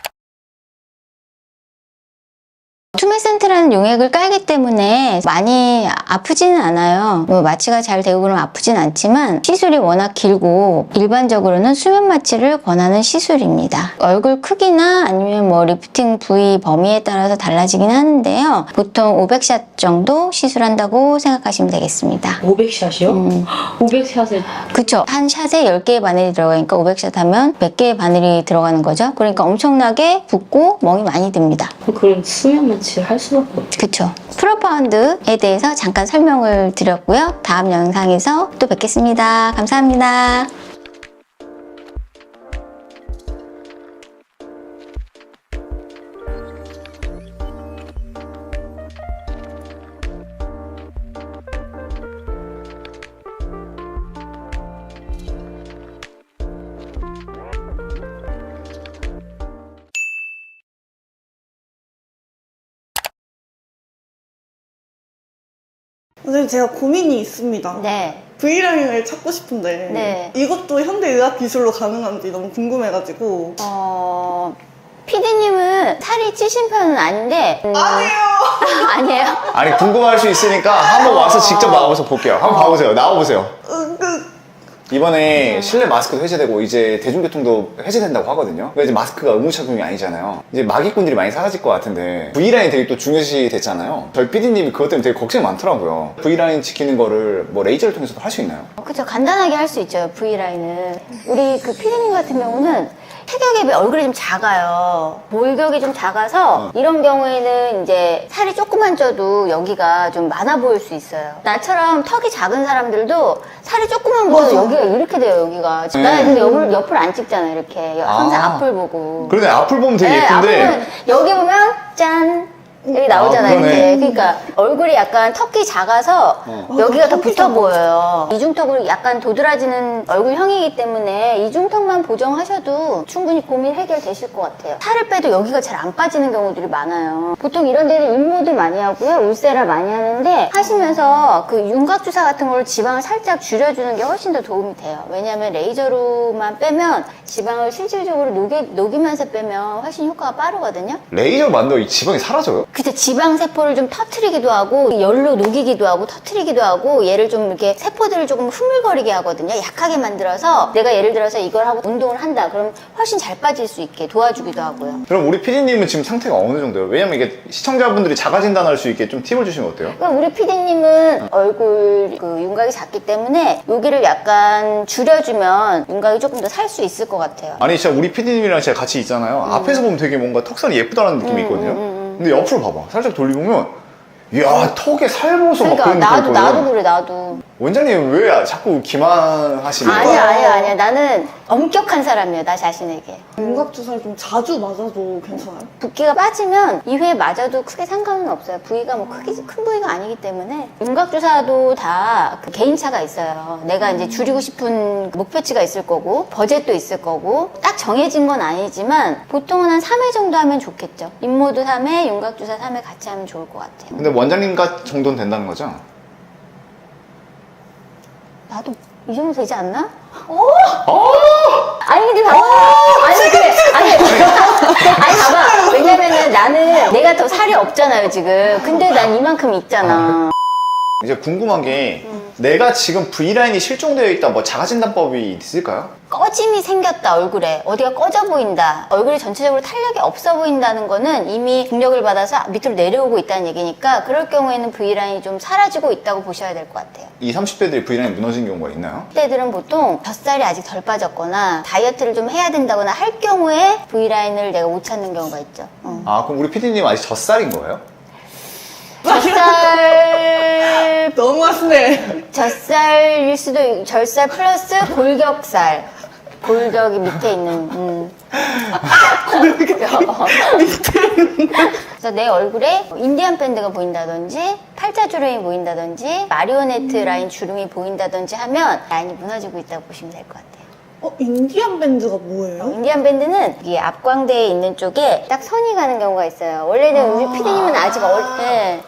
S1: 투메센트라는 용액을 깔기 때문에 많이 아프지는 않아요. 마취가 잘 되고 그러면 아프진 않지만 시술이 워낙 길고 일반적으로는 수면 마취를 권하는 시술입니다. 얼굴 크기나 아니면 리프팅 부위 범위에 따라서 달라지긴 하는데요. 보통 500샷 정도 시술한다고 생각하시면 되겠습니다.
S5: 500샷이요? 500샷을
S1: 그쵸. 한 샷에 10개의 바늘이 들어가니까 500샷 하면 몇 개의 바늘이 들어가는 거죠. 그러니까 엄청나게 붓고 멍이 많이 듭니다.
S5: 그럼 수면 마취를 할 수밖에 없죠.
S1: 그쵸. 프로파운드에 대해서 잠깐 설명을 드렸고요. 다음 영상에서 또 뵙겠습니다. 감사합니다.
S3: 선생님, 제가 고민이 있습니다.
S1: 네.
S3: V라인을 찾고 싶은데
S1: 네.
S3: 이것도 현대의학 기술로 가능한지 너무 궁금해가지고.
S1: PD님은 살이 찌신 편은 아닌데.
S3: 아니에요.
S1: 아니에요?
S6: 아니 궁금할 수 있으니까 한번 와서 직접 나와서 볼게요. 한번 봐보세요. 나와보세요. 이번에 실내 마스크도 해제되고 이제 대중교통도 해제된다고 하거든요. 그러니까 이제 마스크가 의무 착용이 아니잖아요. 이제 마기꾼들이 많이 사라질 것 같은데 V라인 되게 또 중요시 됐잖아요. 저희 PD님이 그것 때문에 되게 걱정이 많더라고요. V라인 지키는 거를 레이저를 통해서도 할 수 있나요?
S1: 그쵸. 간단하게 할 수 있죠. V라인은. 우리 그 PD님 같은 경우는 체격이 얼굴이 좀 작아요. 골격이 좀 작아서 이런 경우에는 이제 살이 조금만 쪄도 여기가 좀 많아 보일 수 있어요. 나처럼 턱이 작은 사람들도 살이 조금만 보여도 여기가 이렇게 돼요. 여기가. 나 근데 옆을 안 찍잖아. 이렇게 항상 앞을 보고.
S6: 그러네. 앞을 보면 되게
S1: 네,
S6: 예쁜데
S1: 앞을 보면 여기 보면 짠 여기 나오잖아요.
S6: 그러네.
S1: 이렇게. 그러니까 얼굴이 약간 턱이 작아서 여기가 더 붙어 보여요. 이중턱으로 약간 도드라지는 얼굴형이기 때문에 이중턱만 보정하셔도 충분히 고민 해결되실 것 같아요. 살을 빼도 여기가 잘 안 빠지는 경우들이 많아요. 보통 이런 데는 인모들 많이 하고요. 울세라 많이 하는데 하시면서 그 윤곽주사 같은 걸로 지방을 살짝 줄여주는 게 훨씬 더 도움이 돼요. 왜냐하면 레이저로만 빼면 지방을 실질적으로 녹이면서 빼면 훨씬 효과가 빠르거든요.
S6: 레이저 만들어 이 지방이 사라져요?
S1: 그쵸. 지방세포를 좀 터트리기도 하고 열로 녹이기도 하고 터트리기도 하고 얘를 좀 이렇게 세포들을 조금 흐물거리게 하거든요. 약하게 만들어서 내가 예를 들어서 이걸 하고 운동을 한다. 그럼 훨씬 잘 빠질 수 있게 도와주기도 하고요.
S6: 그럼 우리 PD님은 지금 상태가 어느 정도예요? 왜냐면 이게 시청자분들이 자가 진단할 수 있게 좀 팁을 주시면 어때요?
S1: 그러니까 우리 PD님은 얼굴 그 윤곽이 작기 때문에 여기를 약간 줄여주면 윤곽이 조금 더 살 수 있을 것 같아요.
S6: 아니 진짜 우리 PD님이랑 제가 같이 있잖아요. 앞에서 보면 되게 뭔가 턱살이 예쁘다는 느낌이 있거든요. 근데 옆으로 봐봐. 살짝 돌려보면 이야 턱에 살 보소 막
S1: 그러니까
S6: 그런 느낌이
S1: 나도 그래 나도.
S6: 원장님 왜 자꾸 기만하시는 거예요?
S1: 아니야. 나는 엄격한 사람이에요. 나 자신에게.
S3: 윤곽주사를 좀 자주 맞아도 괜찮아요?
S1: 붓기가 빠지면 이후에 맞아도 크게 상관은 없어요. 부위가 뭐 큰 부위가 아니기 때문에. 윤곽주사도 다 그 개인차가 있어요. 내가 이제 줄이고 싶은 목표치가 있을 거고 버젯도 있을 거고 딱 정해진 건 아니지만 보통은 한 3회 정도 하면 좋겠죠. 인모도 3회, 윤곽주사 3회 같이 하면 좋을 것 같아요.
S6: 근데 원장님과 정도는 된다는 거죠?
S1: 나도 이 정도 되지 않나? 아니 근데 봐봐. 아니 봐봐. 왜냐면은 나는 내가 더 살이 없잖아요 지금. 근데 난 이만큼 있잖아.
S6: 이제 궁금한 게 내가 지금 V라인이 실종되어 있다 뭐 자가진단법이 있을까요?
S7: 꺼짐이 생겼다 얼굴에 어디가 꺼져 보인다 얼굴이 전체적으로 탄력이 없어 보인다는 거는 이미 중력을 받아서 밑으로 내려오고 있다는 얘기니까 그럴 경우에는 V라인이 좀 사라지고 있다고 보셔야 될 것 같아요.
S6: 20, 30대들이 V라인이 무너진 경우가 있나요?
S7: 그때들은 보통 젖살이 아직 덜 빠졌거나 다이어트를 좀 해야 된다거나 할 경우에 V라인을 내가 못 찾는 경우가 있죠.
S6: 아 그럼 우리 PD님 아직 젖살인 거예요?
S7: 젖살
S3: 너무 하시네.
S7: 젖살일 수도 있고 젖살 플러스 골격살 골격이 밑에 있는 골격 그래서 내 얼굴에 인디안 밴드가 보인다든지 팔자주름이 보인다든지 마리오네트 라인 주름이 보인다든지 하면 라인이 무너지고 있다고 보시면 될 것 같아요.
S3: 인디안 밴드가 뭐예요?
S7: 인디안 밴드는 이 앞광대에 있는 쪽에 딱 선이 가는 경우가 있어요. 원래는 우리 피디님은 아직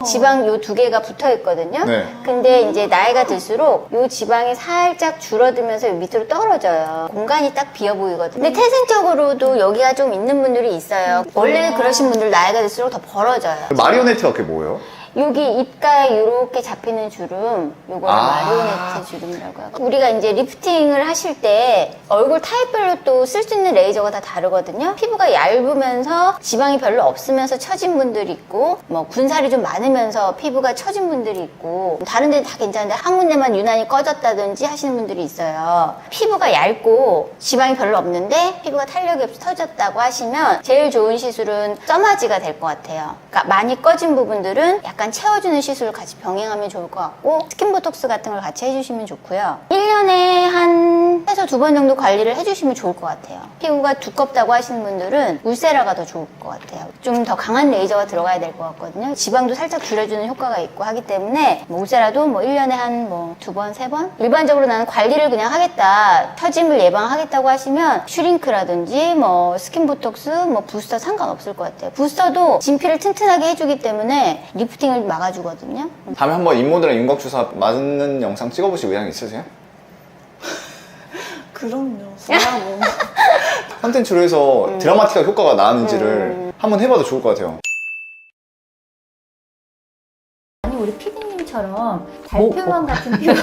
S7: 지방 요 두 개가 붙어 있거든요.
S6: 네.
S7: 근데 이제 나이가 들수록 요 지방이 살짝 줄어들면서 밑으로 떨어져요. 공간이 딱 비어 보이거든요. 근데 태생적으로도 여기가 좀 있는 분들이 있어요. 원래는 그러신 분들 나이가 들수록 더 벌어져요.
S6: 마리오네트가 그게 뭐예요?
S7: 여기 입가에 이렇게 잡히는 주름, 요거를 마리오네트 주름이라고 하고 우리가 이제 리프팅을 하실 때 얼굴 타입별로 또 쓸 수 있는 레이저가 다 다르거든요. 피부가 얇으면서 지방이 별로 없으면서 처진 분들이 있고 뭐 군살이 좀 많으면서 피부가 처진 분들이 있고 다른 데는 다 괜찮은데 한 군데만 유난히 꺼졌다든지 하시는 분들이 있어요. 피부가 얇고 지방이 별로 없는데 피부가 탄력이 없이 터졌다고 하시면 제일 좋은 시술은 써마지가 될 것 같아요. 그러니까 많이 꺼진 부분들은 약간 채워주는 시술을 같이 병행하면 좋을 것 같고 스킨보톡스 같은 걸 같이 해주시면 좋고요. 1년에 한 해서 2번 정도 관리를 해주시면 좋을 것 같아요. 피부가 두껍다고 하시는 분들은 울세라가 더 좋을 것 같아요. 좀 더 강한 레이저가 들어가야 될 것 같거든요. 지방도 살짝 줄여주는 효과가 있고 하기 때문에 뭐 울세라도 뭐 1년에 한 뭐 2번, 3번? 일반적으로 나는 관리를 그냥 하겠다, 처짐을 예방하겠다고 하시면 슈링크라든지 뭐 스킨보톡스, 뭐 부스터 상관없을 것 같아요. 부스터도 진피를 튼튼하게 해주기 때문에 리프팅을 막아주거든요.
S6: 다음에 한번 인모드랑 윤곽주사 맞는 영상 찍어보실 의향 있으세요?
S3: 그럼요. 제가 뭐.
S6: 컨텐츠로 해서 드라마틱한 효과가 나는지를 한번 해봐도 좋을 것 같아요.
S1: 아니 우리 피디님처럼 달표면 같은 피부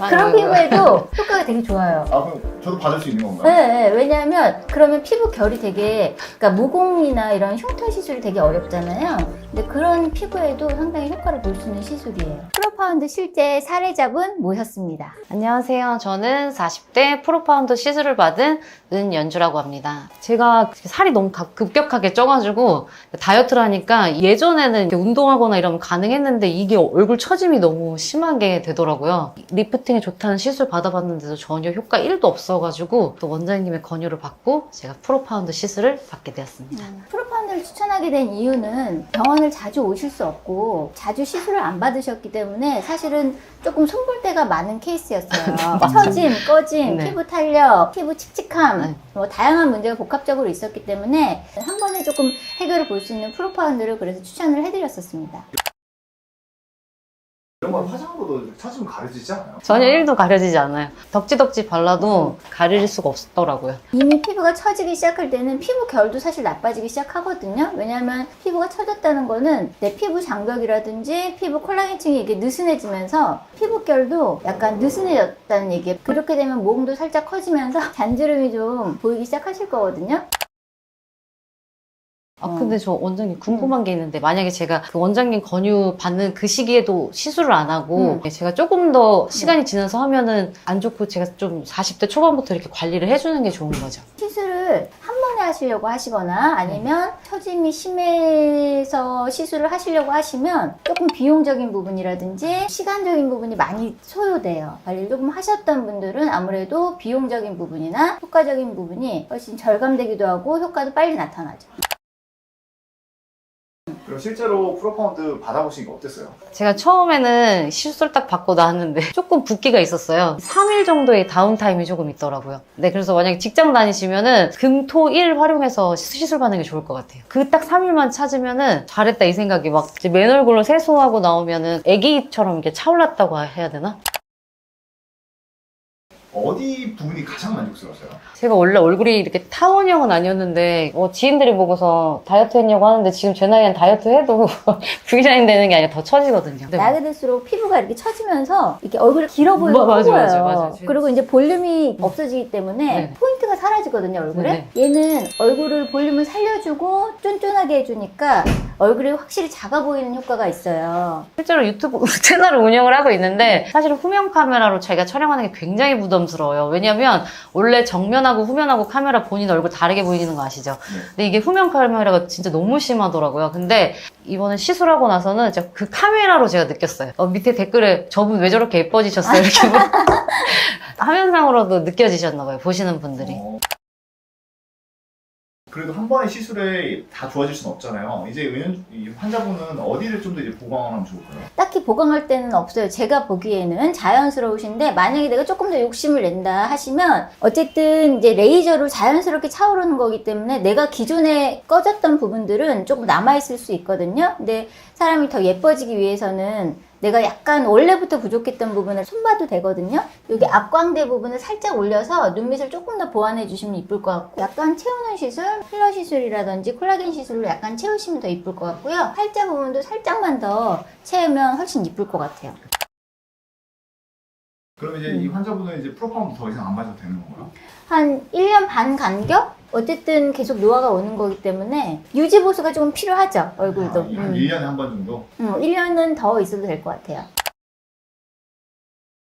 S1: 그런 피부에도 효과가 되게 좋아요.
S6: 아 그럼 저도 받을 수 있는 건가요?
S1: 네, 왜냐하면 그러면 피부 결이 되게 그러니까 모공이나 이런 흉터 시술이 되게 어렵잖아요. 근데 그런 피부에도 상당히 효과를 볼 수 있는 시술이에요. 프로파운드 실제 사례자분 모셨습니다.
S8: 안녕하세요. 저는 40대 프로파운드 시술을 받은 은연주라고 합니다. 제가 살이 너무 급격하게 쪄가지고 다이어트를 하니까 예전에는 이렇게 운동하거나 이러면 가능했는데 이게 얼굴 처짐이 너무 심하게 되더라고요. 리프팅에 좋다는 시술 받아봤는데도 전혀 효과 1도 없어가지고 또 원장님의 권유를 받고 제가 프로파운드 시술을 받게 되었습니다.
S1: 프로파운드를 추천하게 된 이유는 병원을 자주 오실 수 없고 자주 시술을 안 받으셨기 때문에 사실은 조금 손볼 데가 많은 케이스였어요. 처짐, 꺼짐,
S8: 네.
S1: 피부 탄력, 피부 칙칙함
S8: 네.
S1: 뭐 다양한 문제가 복합적으로 있었기 때문에 한 번에 조금 해결을 볼 수 있는 프로파운드를 그래서 추천을 해드렸었습니다.
S6: 이런 건 화장으로도 찾으면 가려지지 않아요?
S8: 전혀 1도 가려지지 않아요. 덕지덕지 발라도 가릴 수가 없더라고요.
S1: 이미 피부가 처지기 시작할 때는 피부 결도 사실 나빠지기 시작하거든요. 왜냐하면 피부가 처졌다는 거는 내 피부 장벽이라든지 피부 콜라겐층이 이게 느슨해지면서 피부 결도 약간 느슨해졌다는 얘기예요. 그렇게 되면 모공도 살짝 커지면서 잔주름이 좀 보이기 시작하실 거거든요.
S8: 근데 저 원장님 궁금한 게 있는데 만약에 제가 그 원장님 권유 받는 그 시기에도 시술을 안 하고 제가 조금 더 시간이 지나서 하면은 안 좋고 제가 좀 40대 초반부터 이렇게 관리를 해주는 게 좋은 거죠.
S1: 시술을 한 번에 하시려고 하시거나 아니면 처짐이 심해서 시술을 하시려고 하시면 조금 비용적인 부분이라든지 시간적인 부분이 많이 소요돼요. 관리를 조금 하셨던 분들은 아무래도 비용적인 부분이나 효과적인 부분이 훨씬 절감되기도 하고 효과도 빨리 나타나죠.
S6: 그럼 실제로 프로파운드 받아보신 게 어땠어요?
S8: 제가 처음에는 시술 딱 받고 나왔는데 조금 붓기가 있었어요. 3일 정도의 다운타임이 조금 있더라고요. 네, 그래서 만약에 직장 다니시면은 금, 토, 일 활용해서 시술 받는 게 좋을 것 같아요. 그 딱 3일만 찾으면은 잘했다 이 생각이 막 이제 맨 얼굴로 세수하고 나오면은 애기처럼 이렇게 차올랐다고 해야 되나?
S6: 어디 부분이 가장 만족스러웠어요?
S8: 제가 원래 얼굴이 이렇게 타원형은 아니었는데 지인들이 보고서 다이어트 했냐고 하는데 지금 제 나이엔 다이어트 해도 V라인 되는 게 아니라 더 처지거든요.
S1: 나이가 들수록 피부가 이렇게 처지면서 이렇게 얼굴이 길어 보이고
S8: 맞아,
S1: 커
S8: 맞아,
S1: 보여요.
S8: 맞아.
S1: 그리고 이제 볼륨이 없어지기 때문에
S8: 네.
S1: 포인트가 사라지거든요, 얼굴에.
S8: 네.
S1: 얘는 얼굴을 볼륨을 살려주고 쫀쫀하게 해주니까 얼굴이 확실히 작아 보이는 효과가 있어요.
S8: 실제로 유튜브 채널을 운영을 하고 있는데 사실 후면 카메라로 자기가 촬영하는 게 굉장히 부담스러워요. 왜냐면 원래 정면하고 후면하고 카메라 본인 얼굴 다르게 보이는 거 아시죠? 근데 이게 후면 카메라가 진짜 너무 심하더라고요. 근데 이번에 시술하고 나서는 진짜 그 카메라로 제가 느꼈어요. 밑에 댓글에 저분 왜 저렇게 예뻐지셨어요? 이렇게 화면상으로도 느껴지셨나 봐요. 보시는 분들이.
S6: 그래도 한 번의 시술에 다 좋아질 수는 없잖아요. 이제 이 환자분은 어디를 좀 더 이제 보강하면 좋을까요?
S1: 딱히 보강할 때는 없어요. 제가 보기에는 자연스러우신데 만약에 내가 조금 더 욕심을 낸다 하시면 어쨌든 이제 레이저로 자연스럽게 차오르는 거기 때문에 내가 기존에 꺼졌던 부분들은 조금 남아있을 수 있거든요. 근데 사람이 더 예뻐지기 위해서는 내가 약간 원래부터 부족했던 부분을 손봐도 되거든요. 여기 앞광대 부분을 살짝 올려서 눈밑을 조금 더 보완해 주시면 이쁠 것 같고, 약간 채우는 시술, 필러 시술이라든지 콜라겐 시술로 약간 채우시면 더 이쁠 것 같고요. 팔자 부분도 살짝만 더 채우면 훨씬 이쁠 것 같아요.
S6: 그럼 이제 이 환자분은 이제 프로파운드 더 이상 안 맞아도 되는 건가요?
S1: 한 1년 반 간격? 어쨌든 계속 노화가 오는 거기 때문에 유지 보수가 조금 필요하죠, 얼굴도.
S6: 한 1년에 한 번 정도?
S1: 1년은 더 있어도 될 것 같아요.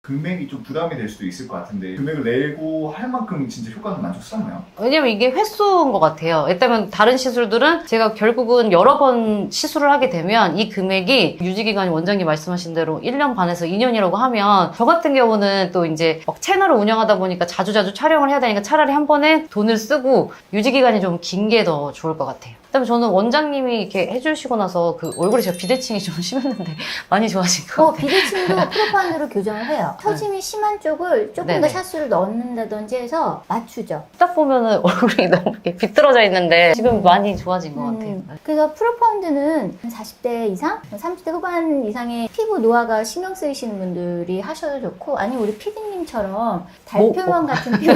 S6: 금액이 좀 부담이 될 수도 있을 것 같은데 금액을 내고 할 만큼 진짜 효과는 만족스럽나요?
S8: 왜냐면 이게 횟수인 것 같아요. 왜냐면 다른 시술들은 제가 결국은 여러 번 시술을 하게 되면 이 금액이 유지기간이 원장님 말씀하신 대로 1년 반에서 2년이라고 하면 저 같은 경우는 또 이제 막 채널을 운영하다 보니까 자주자주 촬영을 해야 되니까 차라리 한 번에 돈을 쓰고 유지기간이 좀 긴 게 더 좋을 것 같아요. 그다음에 저는 원장님이 이렇게 해주시고 나서 그 얼굴에 제가 비대칭이 좀 심했는데 많이 좋아진 것 같아요.
S1: 비대칭도 프로파운드로 교정을 해요. 처짐이 심한 쪽을 조금
S8: 네네.
S1: 더 샷수를 넣는다든지 해서 맞추죠.
S8: 딱 보면은 얼굴이 너무 이렇게 비뚤어져 있는데 지금 많이 좋아진 것 같아요.
S1: 그래서 프로파운드는 40대 이상, 30대 후반 이상의 피부 노화가 신경 쓰이시는 분들이 하셔도 좋고, 아니면 우리 피디님처럼 달표면 같은 피부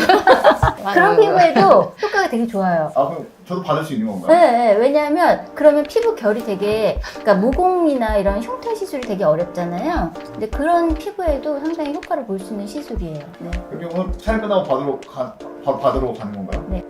S1: 그런 피부에도 효과가 되게 좋아요.
S6: 아 그럼 저도 받을 수 있는 건가요?
S1: 네, 왜냐하면 그러면 피부 결이 되게, 그러니까 모공이나 이런 흉터 시술이 되게 어렵잖아요. 근데 그런 피부에도 상당히 효과를 볼 수 있는 시술이에요. 네.
S6: 그럼 오늘 촬영 끝나고 바로 받으러 가는 건가요?
S1: 네.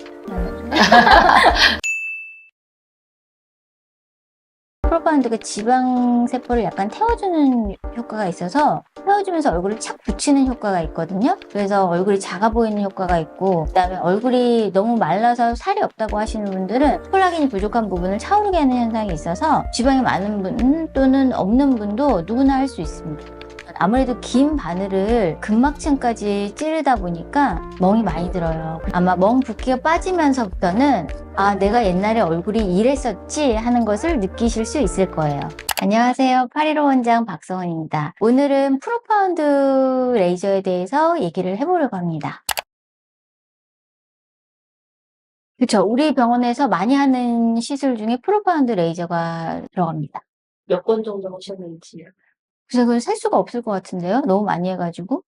S1: 프로파운드가 지방세포를 약간 태워주는 효과가 있어서 태워주면서 얼굴을 착 붙이는 효과가 있거든요. 그래서 얼굴이 작아 보이는 효과가 있고, 그다음에 얼굴이 너무 말라서 살이 없다고 하시는 분들은 콜라겐이 부족한 부분을 차오르게 하는 현상이 있어서 지방이 많은 분 또는 없는 분도 누구나 할 수 있습니다. 아무래도 긴 바늘을 근막층까지 찌르다 보니까 멍이 많이 들어요. 아마 멍 붓기가 빠지면서부터는 아, 내가 옛날에 얼굴이 이랬었지 하는 것을 느끼실 수 있을 거예요. 안녕하세요. 815 원장 박성은입니다. 오늘은 프로파운드 레이저에 대해서 얘기를 해보려고 합니다. 그렇죠. 우리 병원에서 많이 하는 시술 중에 프로파운드 레이저가 들어갑니다.
S5: 몇 건 정도 하셨는지.
S1: 그래서 그걸 셀 수가 없을 것 같은데요. 너무 많이 해가지고.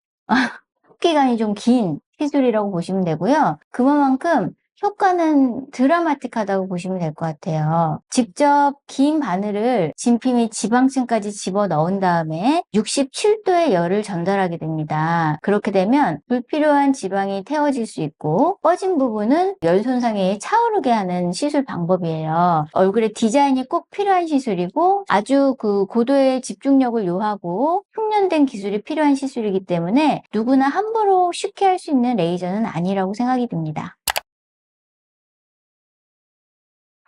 S1: 기간이 좀 긴 시술이라고 보시면 되고요. 그만큼 효과는 드라마틱하다고 보시면 될 것 같아요. 직접 긴 바늘을 진피 및 지방층까지 집어 넣은 다음에 67도의 열을 전달하게 됩니다. 그렇게 되면 불필요한 지방이 태워질 수 있고 꺼진 부분은 열 손상에 차오르게 하는 시술 방법이에요. 얼굴의 디자인이 꼭 필요한 시술이고 아주 그 고도의 집중력을 요하고 숙련된 기술이 필요한 시술이기 때문에 누구나 함부로 쉽게 할 수 있는 레이저는 아니라고 생각이 듭니다.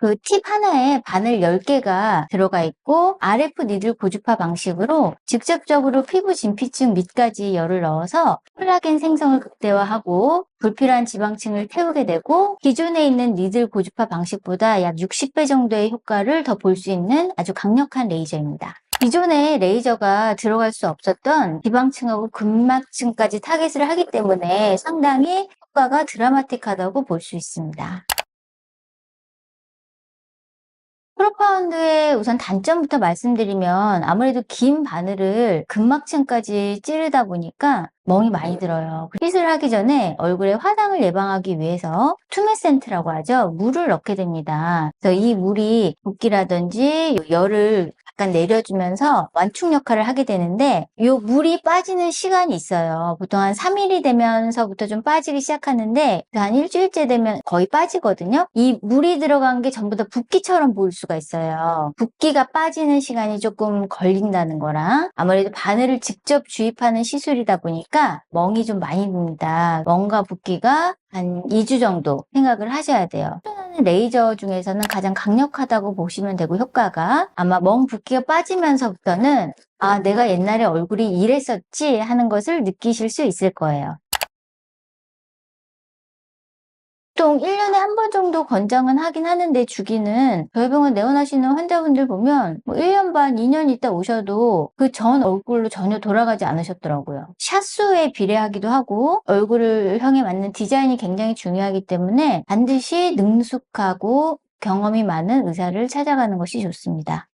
S1: 그 팁 하나에 바늘 10개가 들어가 있고 RF 니들 고주파 방식으로 직접적으로 피부 진피층 밑까지 열을 넣어서 콜라겐 생성을 극대화하고 불필요한 지방층을 태우게 되고 기존에 있는 니들 고주파 방식보다 약 60배 정도의 효과를 더 볼 수 있는 아주 강력한 레이저입니다. 기존에 레이저가 들어갈 수 없었던 지방층하고 근막층까지 타겟을 하기 때문에 상당히 효과가 드라마틱하다고 볼 수 있습니다. 프로파운드의 우선 단점부터 말씀드리면 아무래도 긴 바늘을 근막층까지 찌르다 보니까 멍이 많이 들어요. 시술하기 전에 얼굴에 화상을 예방하기 위해서 투메센트라고 하죠. 물을 넣게 됩니다. 그래서 이 물이 붓기라든지 열을 약간 내려주면서 완충 역할을 하게 되는데 이 물이 빠지는 시간이 있어요. 보통 한 3일이 되면서부터 좀 빠지기 시작하는데 한 일주일째 되면 거의 빠지거든요. 이 물이 들어간 게 전부 다 붓기처럼 보일 수가 있어요. 붓기가 빠지는 시간이 조금 걸린다는 거랑 아무래도 바늘을 직접 주입하는 시술이다 보니까 멍이 좀 많이 듭니다. 멍과 붓기가 한 2주 정도 생각을 하셔야 돼요. 레이저 중에서는 가장 강력하다고 보시면 되고 효과가 아마 멍 붓기가 빠지면서부터는 아 내가 옛날에 얼굴이 이랬었지 하는 것을 느끼실 수 있을 거예요. 보통 1년에 한 번 정도 권장은 하긴 하는데 주기는 저희 병원 내원하시는 환자분들 보면 1년 반, 2년 있다 오셔도 그 전 얼굴로 전혀 돌아가지 않으셨더라고요. 샷수에 비례하기도 하고 얼굴형에 맞는 디자인이 굉장히 중요하기 때문에 반드시 능숙하고 경험이 많은 의사를 찾아가는 것이 좋습니다.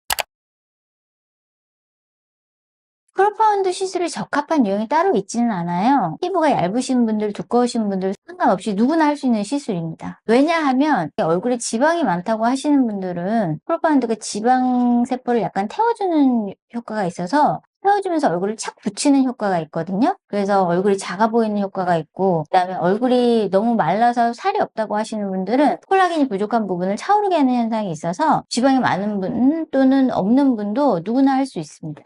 S1: 프로파운드 시술에 적합한 유형이 따로 있지는 않아요. 피부가 얇으신 분들, 두꺼우신 분들 상관없이 누구나 할 수 있는 시술입니다. 왜냐하면 얼굴에 지방이 많다고 하시는 분들은 프로파운드가 지방 세포를 약간 태워주는 효과가 있어서 태워주면서 얼굴을 착 붙이는 효과가 있거든요. 그래서 얼굴이 작아 보이는 효과가 있고 그다음에 얼굴이 너무 말라서 살이 없다고 하시는 분들은 콜라겐이 부족한 부분을 차오르게 하는 현상이 있어서 지방이 많은 분 또는 없는 분도 누구나 할 수 있습니다.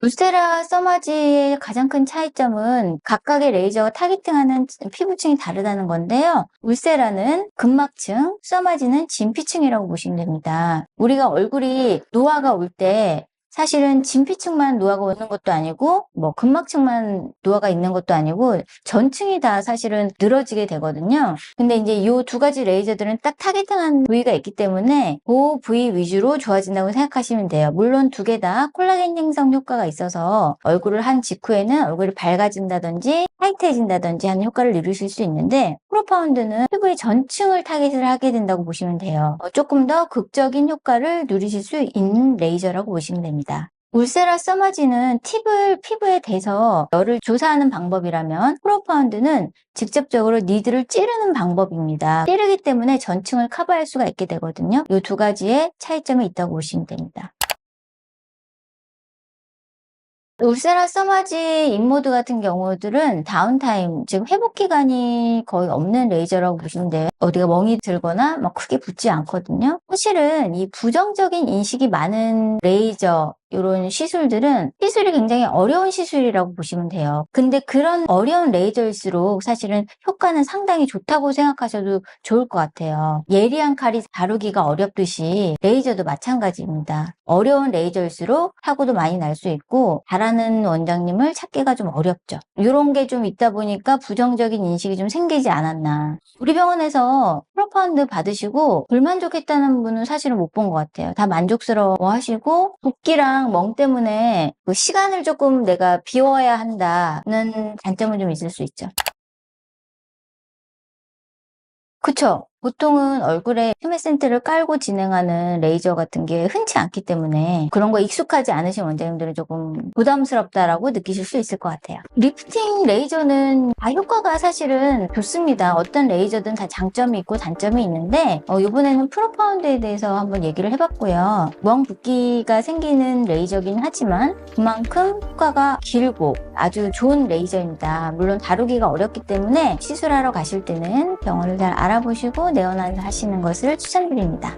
S1: 울세라 써마지의 가장 큰 차이점은 각각의 레이저가 타겟팅하는 피부층이 다르다는 건데요. 울세라는 근막층, 써마지는 진피층이라고 보시면 됩니다. 우리가 얼굴이 노화가 올 때 사실은 진피층만 노화가 오는 것도 아니고 근막층만 노화가 있는 것도 아니고 전층이 다 사실은 늘어지게 되거든요. 근데 이제 이 두 가지 레이저들은 딱 타겟팅한 부위가 있기 때문에 그 부위 위주로 좋아진다고 생각하시면 돼요. 물론 두 개 다 콜라겐 형성 효과가 있어서 얼굴을 한 직후에는 얼굴이 밝아진다든지 타이트해진다든지 하는 효과를 누리실 수 있는데 프로파운드는 피부의 전층을 타겟을 하게 된다고 보시면 돼요. 조금 더 극적인 효과를 누리실 수 있는 레이저라고 보시면 됩니다. 울세라 써마지는 팁을 피부에 대서 열을 조사하는 방법이라면 프로파운드는 직접적으로 니드를 찌르는 방법입니다. 찌르기 때문에 전층을 커버할 수가 있게 되거든요. 이 두 가지의 차이점이 있다고 보시면 됩니다. 울세라 써마지 인모드 같은 경우들은 다운타임, 즉 회복기간이 거의 없는 레이저라고 보시면 돼요. 어디가 멍이 들거나 크게 붓지 않거든요. 사실은 이 부정적인 인식이 많은 레이저 이런 시술들은 시술이 굉장히 어려운 시술이라고 보시면 돼요. 근데 그런 어려운 레이저일수록 사실은 효과는 상당히 좋다고 생각하셔도 좋을 것 같아요. 예리한 칼이 다루기가 어렵듯이 레이저도 마찬가지입니다. 어려운 레이저일수록 사고도 많이 날 수 있고 잘하는 원장님을 찾기가 좀 어렵죠. 이런 게 좀 있다 보니까 부정적인 인식이 좀 생기지 않았나. 우리 병원에서 프로파운드 받으시고 불만족했다는 분은 사실은 못 본 것 같아요. 다 만족스러워 하시고 붓기랑 멍 때문에 시간을 조금 내가 비워야 한다는 단점은 좀 있을 수 있죠. 그쵸? 보통은 얼굴에 투메센트를 깔고 진행하는 레이저 같은 게 흔치 않기 때문에 그런 거 익숙하지 않으신 원장님들은 조금 부담스럽다라고 느끼실 수 있을 것 같아요. 리프팅 레이저는 다 효과가 사실은 좋습니다. 어떤 레이저든 다 장점이 있고 단점이 있는데 이번에는 프로파운드에 대해서 한번 얘기를 해봤고요. 멍 붓기가 생기는 레이저긴 하지만 그만큼 효과가 길고 아주 좋은 레이저입니다. 물론 다루기가 어렵기 때문에 시술하러 가실 때는 병원을 잘 알아보시고 내원하시는 것을 추천드립니다.